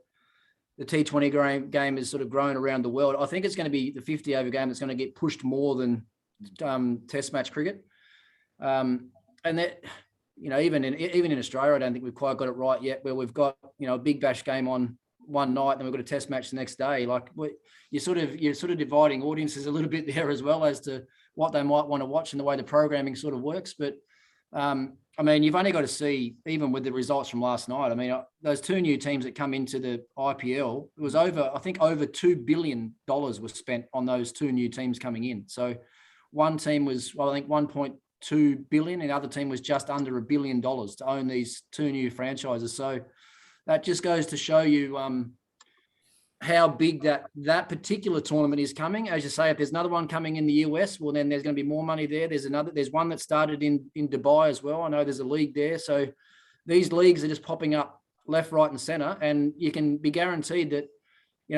the T20 game has sort of grown around the world. I think it's going to be the 50-over game that's going to get pushed more than Test match cricket. And that, even in Australia, I don't think we've quite got it right yet, where we've got, a big bash game on one night, and then we've got a Test match the next day. Like, you're sort of dividing audiences a little bit there as well as to what they might want to watch and the way the programming sort of works. But you've only got to see, even with the results from last night, those 2 new teams that come into the IPL, it was over $2 billion was spent on those 2 new teams coming in. So one team was, I think, 1.2 billion, and the other team was just under $1 billion to own these 2 new franchises. So that just goes to show you how big that particular tournament is coming. As you say, if there's another one coming in the US, well, then there's going to be more money there. There's one that started in Dubai as well. I know there's a league there. So these leagues are just popping up left, right, and center. And you can be guaranteed that,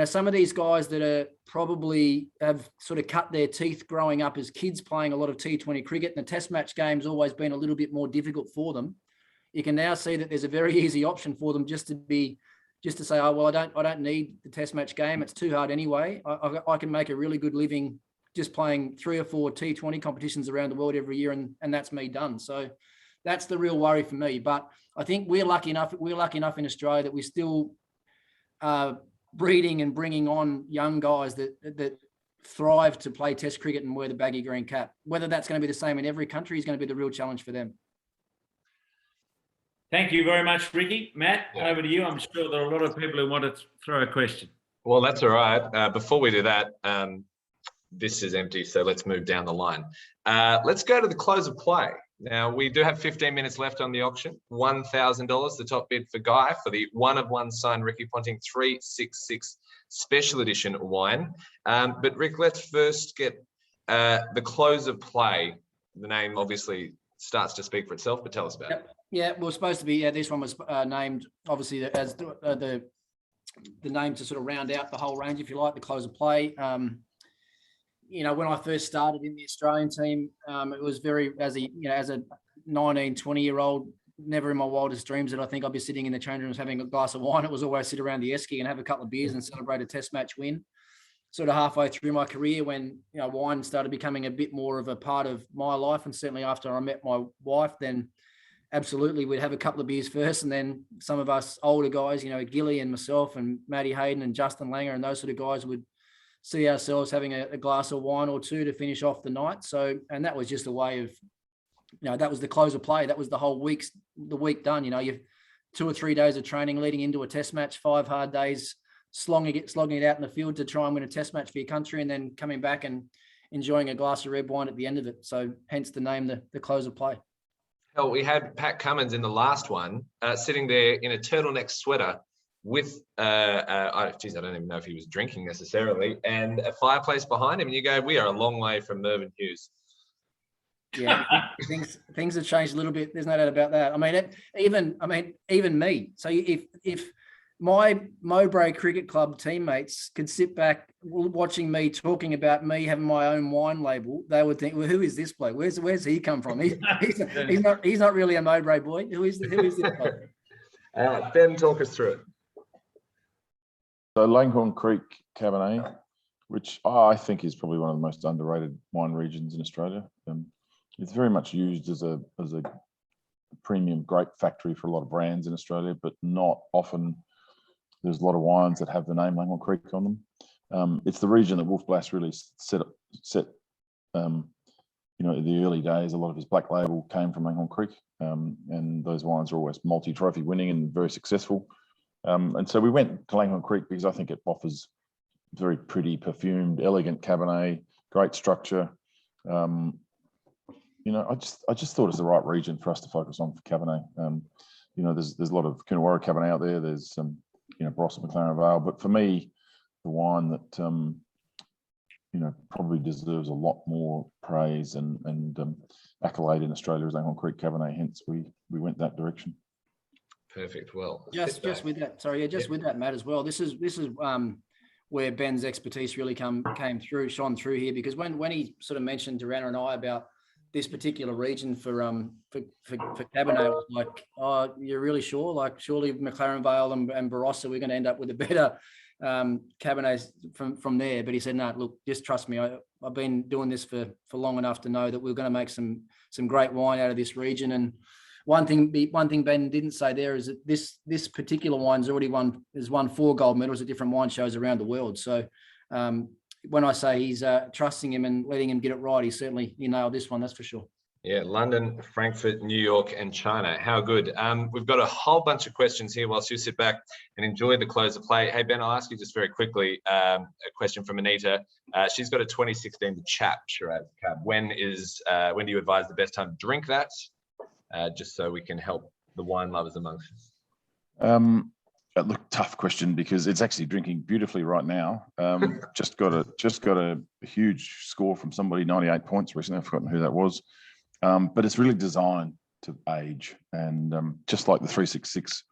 some of these guys that are probably have sort of cut their teeth growing up as kids playing a lot of T20 cricket, and the Test match game's always been a little bit more difficult for them. You can now see that there's a very easy option for them just to say, oh, well, I don't need the Test match game. It's too hard anyway. I can make a really good living just playing 3 or 4 T20 competitions around the world every year, and that's me done. So that's the real worry for me. But I think we're lucky enough in Australia that we still are breeding and bringing on young guys that thrive to play Test cricket and wear the baggy green cap. Whether that's going to be the same in every country is going to be the real challenge for them. Thank you very much, Ricky. Matt, over to you. I'm sure there are a lot of people who want to throw a question. Well, that's all right. Before we do that, this is empty, so let's move down the line. Let's go to the close of play. Now, we do have 15 minutes left on the auction. $1,000, the top bid for Guy for the 1-of-1 signed Ricky Ponting 366 Special Edition wine. But Rick, let's first get the close of play. The name obviously starts to speak for itself, but tell us about it. Yeah, well, supposed to be. Yeah, this one was named obviously as the name to sort of round out the whole range, if you like, the close of play. When I first started in the Australian team, it was very as a 19, 20-year-old never in my wildest dreams that I think I'd be sitting in the change rooms having a glass of wine. It was always sit around the esky and have a couple of beers and celebrate a test match win. Sort of halfway through my career when, you know, wine started becoming a bit more of a part of my life, and certainly after I met my wife, then absolutely we'd have a couple of beers first, and then some of us older guys, you know, Gilly and myself and Matty Hayden and Justin Langer and those sort of guys would see ourselves having a glass of wine or two to finish off the night. So, and that was just a way of, you know, that was the close of play. That was the whole week done. You know, you've 2 or 3 days of training leading into a test match, 5 hard days, slogging it out in the field to try and win a test match for your country, and then coming back and enjoying a glass of red wine at the end of it. So hence the name, the close of play. Hell, we had Pat Cummins in the last one, sitting there in a turtleneck sweater with, I don't even know if he was drinking necessarily, and a fireplace behind him. And you go, we are a long way from Mervyn Hughes. Yeah, things have changed a little bit. There's no doubt about that. I mean, even me. So if my Mowbray Cricket Club teammates could sit back watching me talking about me having my own wine label, they would think, well, who is this bloke? Where's he come from? He's not really a Mowbray boy. Who is this bloke? Ben, talk us through it. So Langhorne Creek Cabernet, which I think is probably one of the most underrated wine regions in Australia. It's very much used as a premium grape factory for a lot of brands in Australia, but not often. There's a lot of wines that have the name Langhorne Creek on them. It's the region that Wolf Blass really set. You know, in the early days, a lot of his black label came from Langhorne Creek, and those wines are always multi-trophy winning and very successful. And so we went to Langhorne Creek because I think it offers very pretty, perfumed, elegant Cabernet, great structure. You know, I just thought it's the right region for us to focus on for Cabernet. You know, there's a lot of Kookaburra Cabernet out there. There's some, you know, Barossa McLaren Vale, but for me, the wine that you know, probably deserves a lot more praise and accolade in Australia is Langhorne Creek Cabernet. Hence, we went that direction. Perfect. Well, just with that, with that, Matt, as well. This is where Ben's expertise really shone through here, because when he sort of mentioned to Rana and I about this particular region for Cabernet, it was like, oh, you're really sure? Like, surely McLaren Vale and Barossa, we're going to end up with a better Cabernets from there. But he said, no, look, just trust me. I've been doing this for long enough to know that we're going to make some great wine out of this region. And one thing Ben didn't say there is that this particular wine's already won 4 gold medals at different wine shows around the world. So when I say he's trusting him and letting him get it right, he nailed this one, that's for sure. Yeah, London, Frankfurt, New York, and China. How good. We've got a whole bunch of questions here whilst you sit back and enjoy the close of play. Hey, Ben, I'll ask you just very quickly a question from Anita. She's got a 2016 Chap Shiraz Cab. When do you advise the best time to drink that? Just so we can help the wine lovers amongst us. Look, tough question because it's actually drinking beautifully right now. Just got a huge score from somebody, 98 points recently. I've forgotten who that was. But it's really designed to age, and just like the 366,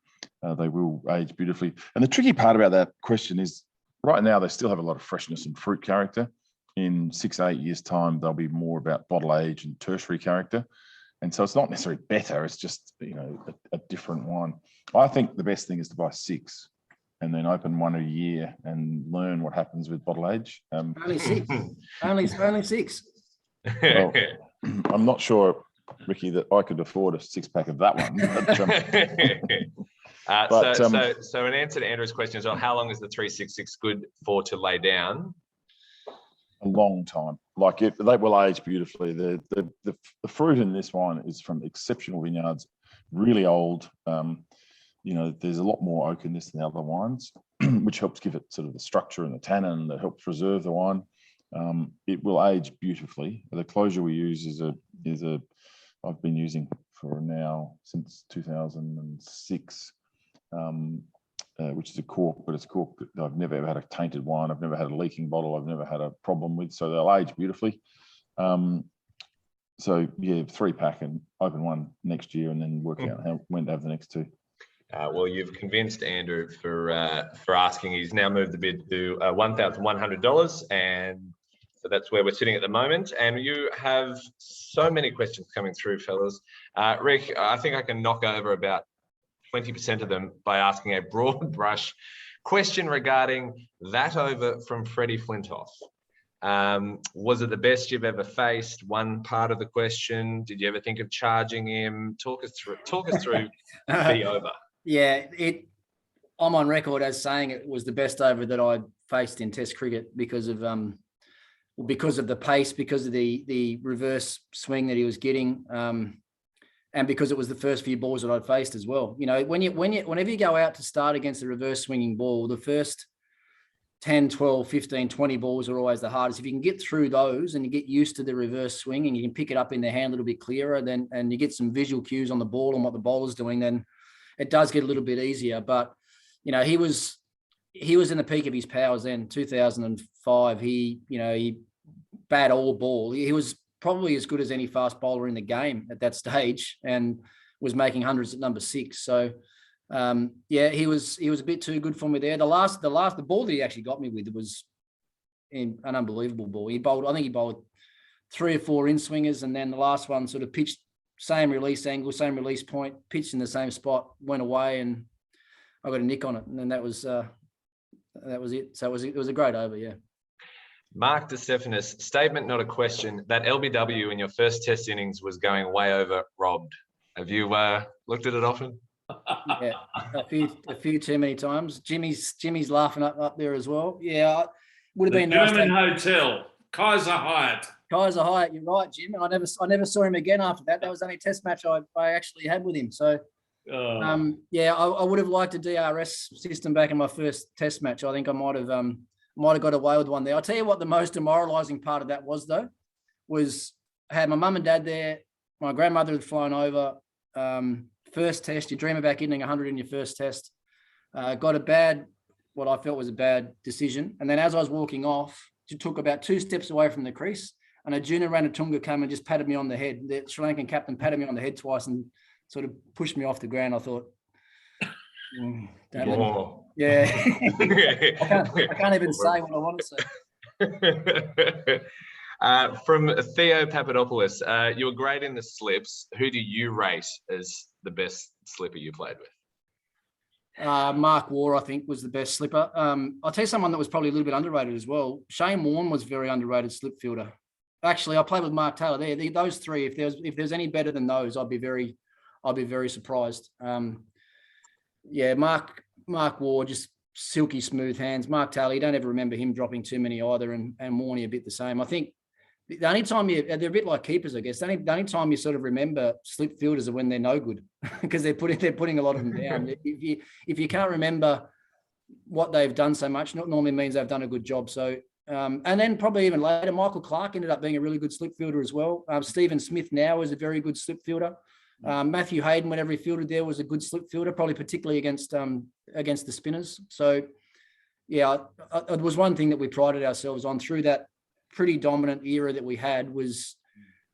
they will age beautifully. And the tricky part about that question is, right now they still have a lot of freshness and fruit character. In 6-8 years' time, they'll be more about bottle age and tertiary character. And so it's not necessarily better. It's just, you know, a different wine. I think the best thing is to buy 6 and then open one a year and learn what happens with bottle age. Only 6. only 6. Well, I'm not sure, Ricky, that I could afford a 6-pack of that one. But, so in answer to Andrew's question as well, how long is the 366 good for to lay down? A long time. Like they will age beautifully. The fruit in this wine is from exceptional vineyards, really old. You know, there's a lot more oak in this than the other wines, which helps give it sort of the structure and the tannin that helps preserve the wine. It will age beautifully. The closure we use is a I've been using for now since 2006. Which is a cork, but it's a cork that I've never ever had a tainted wine. I've never had a leaking bottle. I've never had a problem with, so they'll age beautifully. So yeah, 3-pack and open one next year, and then work out when to have the next 2. Well, you've convinced Andrew for asking. He's now moved the bid to $1,100 and So that's where we're sitting at the moment. And you have so many questions coming through, fellas. Rick, I think I can knock over about 20% of them by asking a broad brush question regarding that over from Freddie Flintoff. Was it the best you've ever faced? One part of the question. Did you ever think of charging him? Talk us through the over. Yeah, I'm on record as saying it was the best over that I faced in Test cricket because of the pace, because of the reverse swing that he was getting, and because it was the first few balls that I'd faced as well. You know, whenever you go out to start against a reverse swinging ball, the first 10, 12, 15, 20 balls are always the hardest. If you can get through those and you get used to the reverse swing and you can pick it up in the hand a little bit clearer, and you get some visual cues on the ball and what the bowler's doing, then it does get a little bit easier. But, you know, he was in the peak of his powers then, 2005. He bat all ball. He was probably as good as any fast bowler in the game at that stage and was making hundreds at number 6. So, he was a bit too good for me there. The ball that he actually got me with was an unbelievable ball. I think he bowled 3 or 4 in swingers, and then the last one sort of pitched same release angle, same release point, pitched in the same spot, went away, and I got a nick on it, and then that was it. So it was a great over, yeah. Mark DeStephanis, statement, not a question. That LBW in your first Test innings was going way over robbed. Have you looked at it often? Yeah, a few too many times. Jimmy's laughing up there as well. Yeah, would have been the nice. German Hotel, Kaiser Hyatt. Kaiser Hyatt, you're right, Jim. I never saw him again after that. That was the only Test match I actually had with him. So, I would have liked a DRS system back in my first Test match. I think I might have got away with one there. I'll tell you what the most demoralising part of that was, though, was I had my mum and dad there. My grandmother had flown over. First Test, you dream about getting 100 in your first Test. Got what I felt was a bad decision. And then as I was walking off, it took about 2 steps away from the crease, and Arjuna Ranatunga came and just patted me on the head. The Sri Lankan captain patted me on the head twice and sort of pushed me off the ground. I thought, yeah. I can't even say what I want to say. From Theo Papadopoulos, you were great in the slips. Who do you rate as the best slipper you played with? Mark Waugh, I think, was the best slipper. I'll tell you someone that was probably a little bit underrated as well. Shane Warne was a very underrated slip fielder. Actually, I played with Mark Taylor there. Those 3, if there's any better than those, I'd be very surprised. Mark Waugh, just silky smooth hands. Mark Taylor, you don't ever remember him dropping too many either, and Warney a bit the same. I think the only time they're a bit like keepers, I guess. The only time you sort of remember slip fielders are when they're no good, because they're putting a lot of them down. If you can't remember what they've done so much, not normally means they've done a good job. So, and then probably even later, Michael Clark ended up being a really good slip fielder as well. Stephen Smith now is a very good slip fielder. Matthew Hayden, whenever he fielded there, was a good slip fielder, probably particularly against the spinners. So, yeah, it was one thing that we prided ourselves on through that pretty dominant era that we had was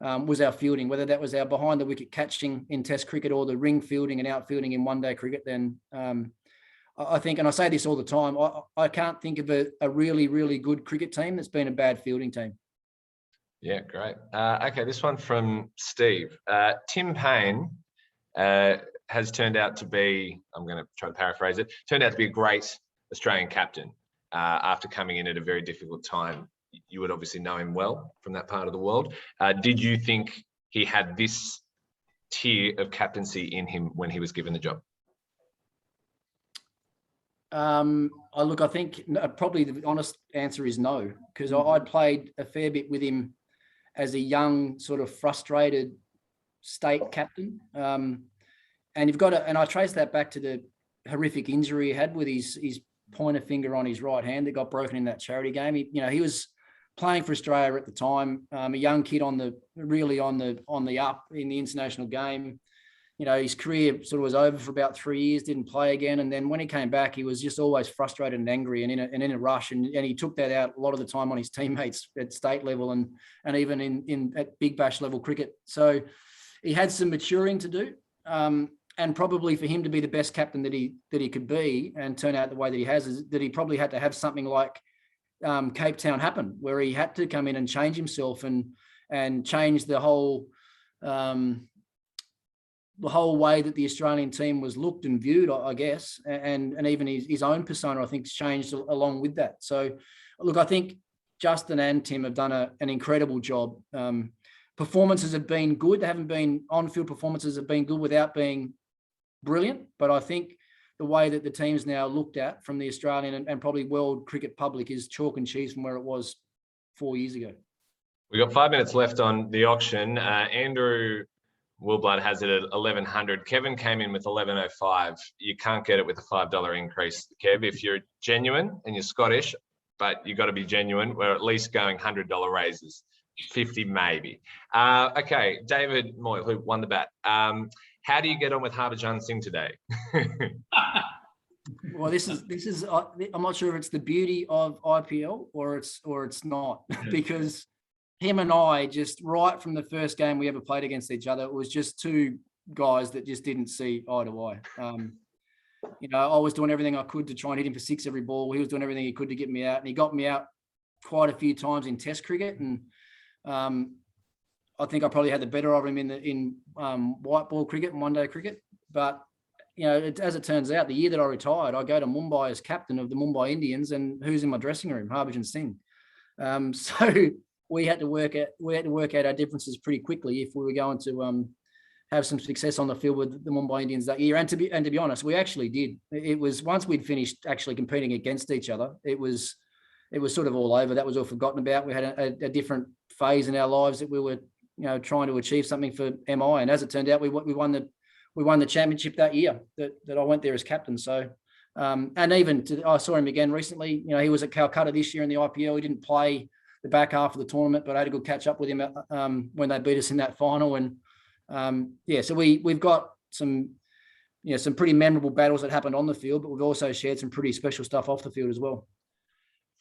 our fielding, whether that was our behind the wicket catching in Test cricket or the ring fielding and outfielding in one-day cricket. Then I think, and I say this all the time, I can't think of a really, really good cricket team that's been a bad fielding team. Yeah, great. Okay, this one from Steve. Tim Payne has turned out to be, I'm going to try to paraphrase it, turned out to be a great Australian captain after coming in at a very difficult time. You would obviously know him well from that part of the world. Did you think he had this tier of captaincy in him when he was given the job? I think probably the honest answer is no, because I played a fair bit with him as a young, sort of frustrated state captain. And I trace that back to the horrific injury he had with his pointer finger on his right hand that got broken in that charity game. He was playing for Australia at the time, a young kid on the up in the international game. His career sort of was over for about 3 years, didn't play again. And then when he came back, he was just always frustrated and angry and in a rush. And he took that out a lot of the time on his teammates at state level and even at Big Bash level cricket. So he had some maturing to do. And probably for him to be the best captain that he could be and turn out the way that he has, is that he probably had to have something like Cape Town happen, where he had to come in and change himself and change the whole way that the Australian team was looked and viewed, I guess, and even his own persona, I think, has changed along with that. So, look, I think Justin and Tim have done an incredible job. Performances have been good. They haven't been on-field performances have been good without being brilliant, but I think the way that the team's now looked at from the Australian and probably world cricket public is chalk and cheese from where it was 4 years ago. We've got 5 minutes left on the auction. Andrew Wilblood has it at 1,100. Kevin came in with 1,105. You can't get it with a $5 increase, Kev. If you're genuine and you're Scottish, but you got to be genuine, we're at least going $100 raises. 50 maybe. Okay, David Moyle, who won the bet. How do you get on with Harbhajan Singh today? Well, this is. I'm not sure if it's the beauty of IPL or it's not, because him and I just right from the first game we ever played against each other, it was just two guys that just didn't see eye to eye. I was doing everything I could to try and hit him for 6 every ball. He was doing everything he could to get me out, and he got me out quite a few times in Test cricket. And I think I probably had the better of him in white ball cricket and one-day cricket. But as it turns out, the year that I retired, I go to Mumbai as captain of the Mumbai Indians, and who's in my dressing room? Harbhajan Singh. So we had to work out our differences pretty quickly if we were going to have some success on the field with the Mumbai Indians that year. And to be honest, we actually did. It was once we'd finished actually competing against each other, it was sort of all over. That was all forgotten about. We had a different phase in our lives that we were trying to achieve something for MI. And as it turned out, we won the championship that year that I went there as captain. So, and even I saw him again recently. He was at Calcutta this year in the IPL. He didn't play the back half of the tournament, but I had a good catch up with him when they beat us in that final. And so we've got some pretty memorable battles that happened on the field, but we've also shared some pretty special stuff off the field as well.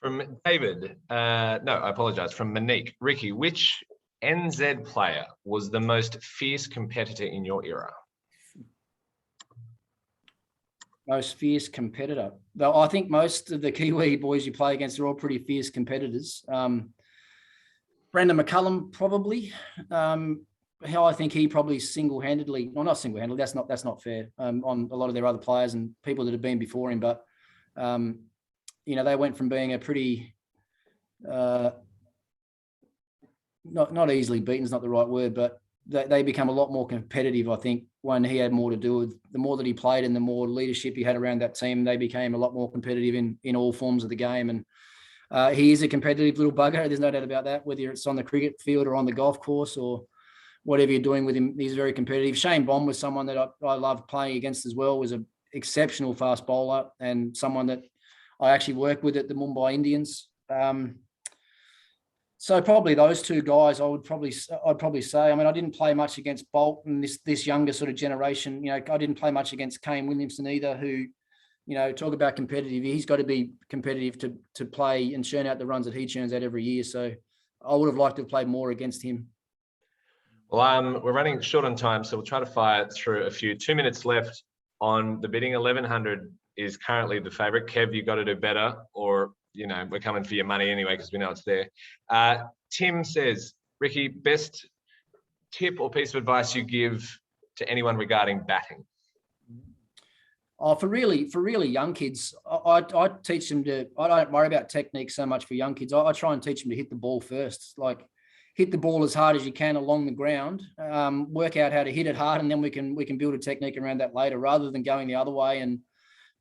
From David, I apologize. From Monique, Ricky, which NZ player was the most fierce competitor in your era? Most fierce competitor. Though I think most of the Kiwi boys you play against are all pretty fierce competitors. Brendan McCullum probably. How I think he probably single-handedly, well, not single-handedly, that's not fair on a lot of their other players and people that have been before him, but they went from being a pretty not easily beaten is not the right word, but they become a lot more competitive, I think, when he had more to do with. The more that he played and the more leadership he had around that team, they became a lot more competitive in all forms of the game. And he is a competitive little bugger. There's no doubt about that, whether it's on the cricket field or on the golf course or whatever you're doing with him. He's very competitive. Shane Bond was someone that I loved playing against as well, was an exceptional fast bowler and someone that I actually worked with at the Mumbai Indians. So probably those two guys I'd probably say. I mean, I didn't play much against Bolt and this younger sort of generation. I didn't play much against Kane Williamson either, who, talk about competitive. He's got to be competitive to play and churn out the runs that he churns out every year. So I would have liked to have played more against him. Well, we're running short on time, so we'll try to fire through a few. 2 minutes left on the bidding. 1,100 is currently the favourite. Kev, you got to do better, or we're coming for your money anyway because we know it's there. Tim says, Ricky, best tip or piece of advice you give to anyone regarding batting? Oh, for really young kids, I teach them to. I don't worry about technique so much for young kids. I try and teach them to hit the ball first. Like, hit the ball as hard as you can along the ground. Work out how to hit it hard, and then we can build a technique around that later, rather than going the other way and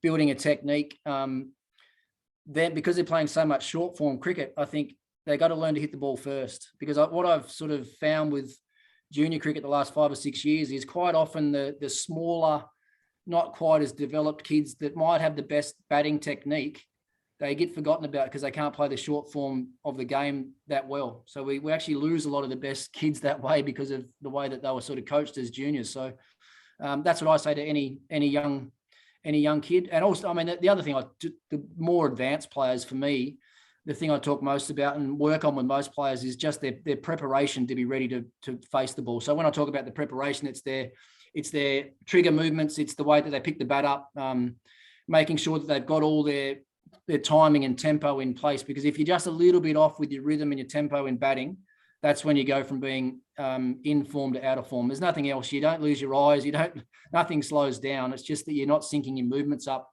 building a technique. Then, because they're playing so much short form cricket, I think they got to learn to hit the ball first. Because what I've sort of found with junior cricket the last 5 or 6 years is quite often the smaller, not quite as developed kids that might have the best batting technique, they get forgotten about because they can't play the short form of the game that well. So we actually lose a lot of the best kids that way because of the way that they were sort of coached as juniors. So that's what I say to any young kid. And also, I mean, the other thing, the more advanced players, for me, the thing I talk most about and work on with most players is just their preparation to be ready to face the ball. So when I talk about the preparation, it's their trigger movements, it's the way that they pick the bat up, making sure that they've got all their their timing and tempo in place, because if you're just a little bit off with your rhythm and your tempo in batting, that's when you go from being in form to out of form. There's nothing else. You don't lose your eyes. Nothing slows down. It's just that you're not syncing your movements up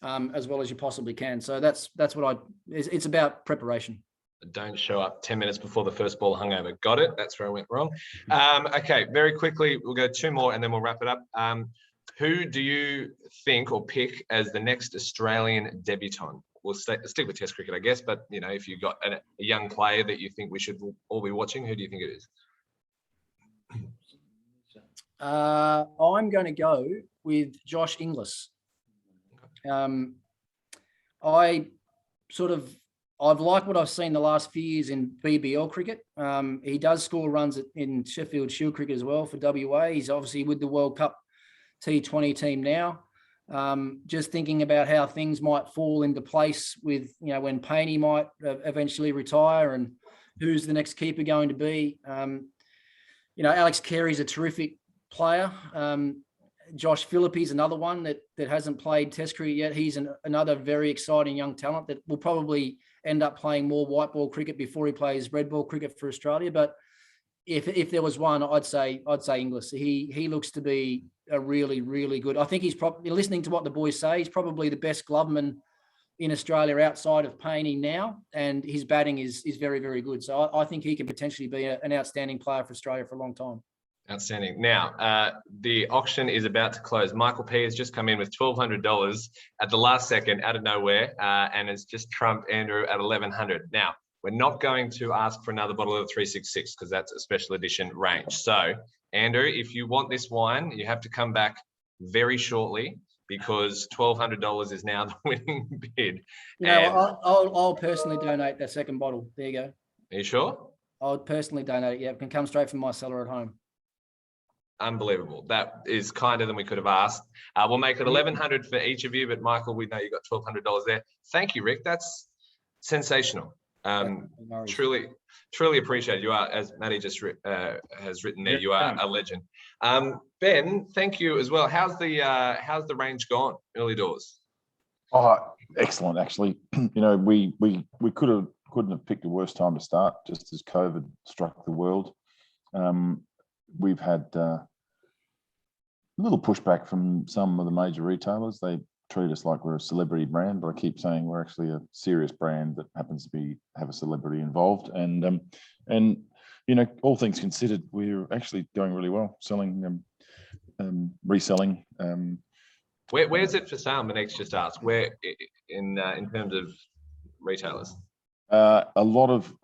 as well as you possibly can. So that's what it's about preparation. Don't show up 10 minutes before the first ball hungover. Got it. That's where I went wrong. Okay, very quickly, we'll go 2 more and then we'll wrap it up. Who do you think or pick as the next Australian debutant? We'll stick with Test cricket, I guess, but if you've got a young player that you think we should all be watching, who do you think it is? I'm going to go with Josh Inglis. I've liked what I've seen the last few years in BBL cricket. He does score runs in Sheffield Shield cricket as well for WA. He's obviously with the World Cup T20 team now. Just thinking about how things might fall into place with, when Painey might eventually retire and who's the next keeper going to be. Alex Carey's a terrific player. Josh Phillippe's another one that hasn't played Test cricket yet. He's another very exciting young talent that will probably end up playing more white ball cricket before he plays red ball cricket for Australia. But if there was one, I'd say Inglis. He looks to be a really, really good. I think he's probably, listening to what the boys say, he's probably the best gloveman in Australia outside of Painey now, and his batting is very, very good. So I think he can potentially be an outstanding player for Australia for a long time. Outstanding. Now, the auction is about to close. Michael P has just come in with $1,200 at the last second out of nowhere, and has just trumped Andrew at $1,100. Now, we're not going to ask for another bottle of 366 because that's a special edition range. So, Andrew, if you want this wine, you have to come back very shortly because $1,200 is now the winning bid. I'll personally donate that second bottle. There you go. Are you sure? I'll personally donate it. Yeah, it can come straight from my cellar at home. Unbelievable. That is kinder than we could have asked. We'll make it $1,100 for each of you, but Michael, we know you got $1,200 there. Thank you, Rick. That's sensational. Truly appreciate you are, as Maddie just has written there, you are a legend. Ben, thank you as well. How's the range gone early doors? Oh, excellent. Actually, we couldn't have picked a worse time to start, just as COVID struck the world. We've had a little pushback from some of the major retailers. They treat us like we're a celebrity brand, but I keep saying we're actually a serious brand that happens to have a celebrity involved. And all things considered, we're actually going really well, selling, reselling. Where's it for sale? Manex just asked. Where in terms of retailers? A lot of,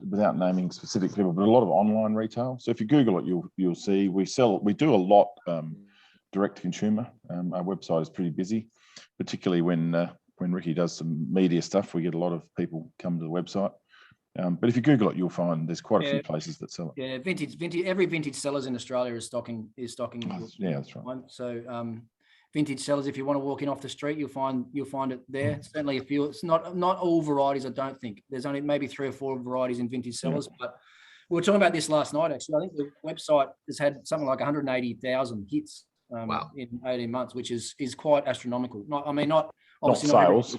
without naming specific people, but a lot of online retail. So if you Google it, you'll see we do a lot direct to consumer. Our website is pretty busy, particularly when Ricky does some media stuff. We get a lot of people come to the website. But if you Google it, you'll find there's quite a few places that sell it. Yeah, vintage. Every vintage sellers in Australia is stocking. Yeah, that's right. So vintage sellers, if you want to walk in off the street, you'll find it there. Certainly a few. It's not all varieties, I don't think. There's only maybe 3 or 4 varieties in vintage sellers. But we were talking about this last night, actually. I think the website has had something like 180,000 hits in 18 months, which is quite astronomical. Not sales.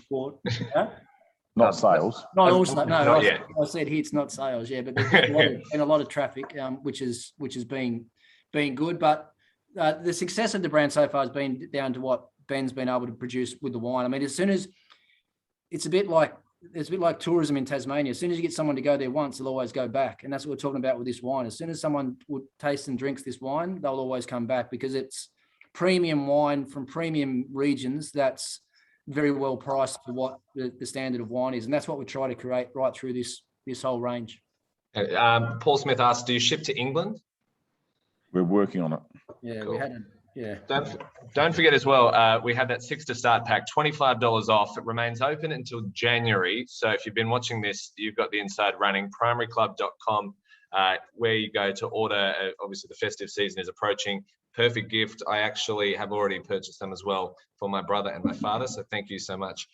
Not sales. I said hits, not sales. Yeah, but there's been a lot of traffic, which has been good. But the success of the brand so far has been down to what Ben's been able to produce with the wine. I mean, as soon as it's a bit like tourism in Tasmania. As soon as you get someone to go there once, they'll always go back. And that's what we're talking about with this wine. As soon as someone would taste and drinks this wine, they'll always come back because it's premium wine from premium regions that's very well priced for what the standard of wine is. And that's what we try to create right through this whole range. Paul Smith asked, do you ship to England? We're working on it. Yeah, cool. We had it. Yeah. Don't forget as well, we had that 6 to start pack, $25 off. It remains open until January. So if you've been watching this, you've got the inside running, primaryclub.com, where you go to order. Obviously, the festive season is approaching. Perfect gift. I actually have already purchased them as well for my brother and my father. So thank you so much.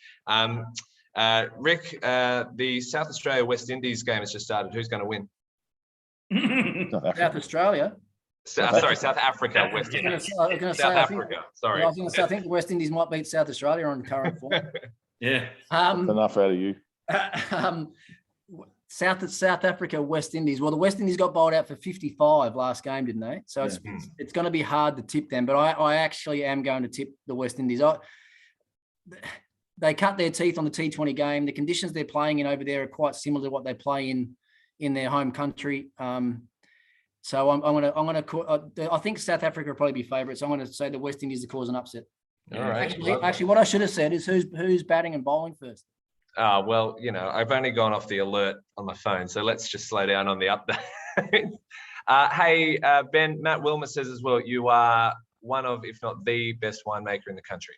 Rick, the South Australia West Indies game has just started. Who's going to win? South Australia. South Africa, West Indies. South Africa. Sorry. I was going to say, I think the West Indies might beat South Australia on current form. Yeah. That's enough out of you. South Africa, West Indies. Well, the West Indies got bowled out for 55 last game, didn't they? So it's going to be hard to tip them, but I actually am going to tip the West Indies. They cut their teeth on the T20 game. The conditions they're playing in over there are quite similar to what they play in their home country. So I think South Africa will probably be favourites. I'm going to say the West Indies to cause an upset. All right. Actually, what I should have said is who's batting and bowling first. Well, I've only gone off the alert on my phone, so let's just slow down on the update. Hey, Ben, Matt Wilmer says as well, you are one of, if not the best winemaker in the country.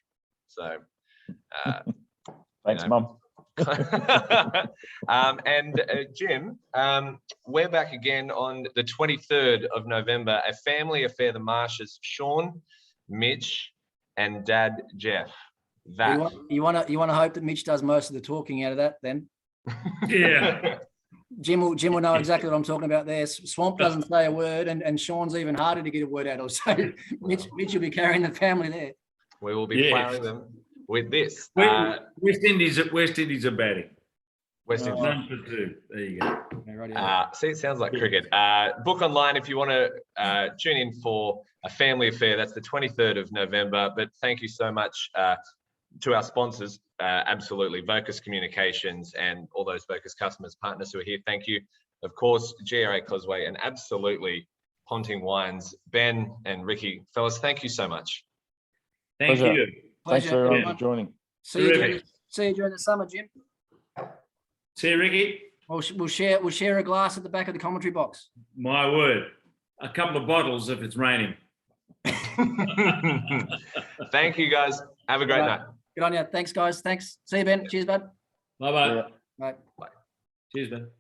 So, thanks, Mum. And Jim, we're back again on the 23rd of November, a family affair, the Marshes, Sean, Mitch, and Dad Jeff. You want to hope that Mitch does most of the talking out of that, then. Yeah. Jim will know exactly what I'm talking about there. Swamp doesn't say a word, and Sean's even harder to get a word out of. So Mitch will be carrying the family there. We will be playing them with this. West Indies are batting. West Indies. 1 for 2. There you go. See, it sounds like cricket. Book online if you want to tune in for a family affair. That's the 23rd of November. But thank you so much to our sponsors, absolutely, Vocus Communications and all those Vocus customers, partners who are here. Thank you. Of course, GRA Causeway and absolutely Ponting Wines. Ben and Ricky, fellas, thank you so much. Thank Pleasure. you. Thanks everyone for joining. See you during the summer, Jim. See you, Ricky. We'll share a glass at the back of the commentary box. My word. A couple of bottles if it's raining. Thank you, guys. Have a great night. Good on you. Thanks, guys. Thanks. See you, Ben. Cheers, bud. Bye-bye. Yeah. Bye. Cheers, Ben.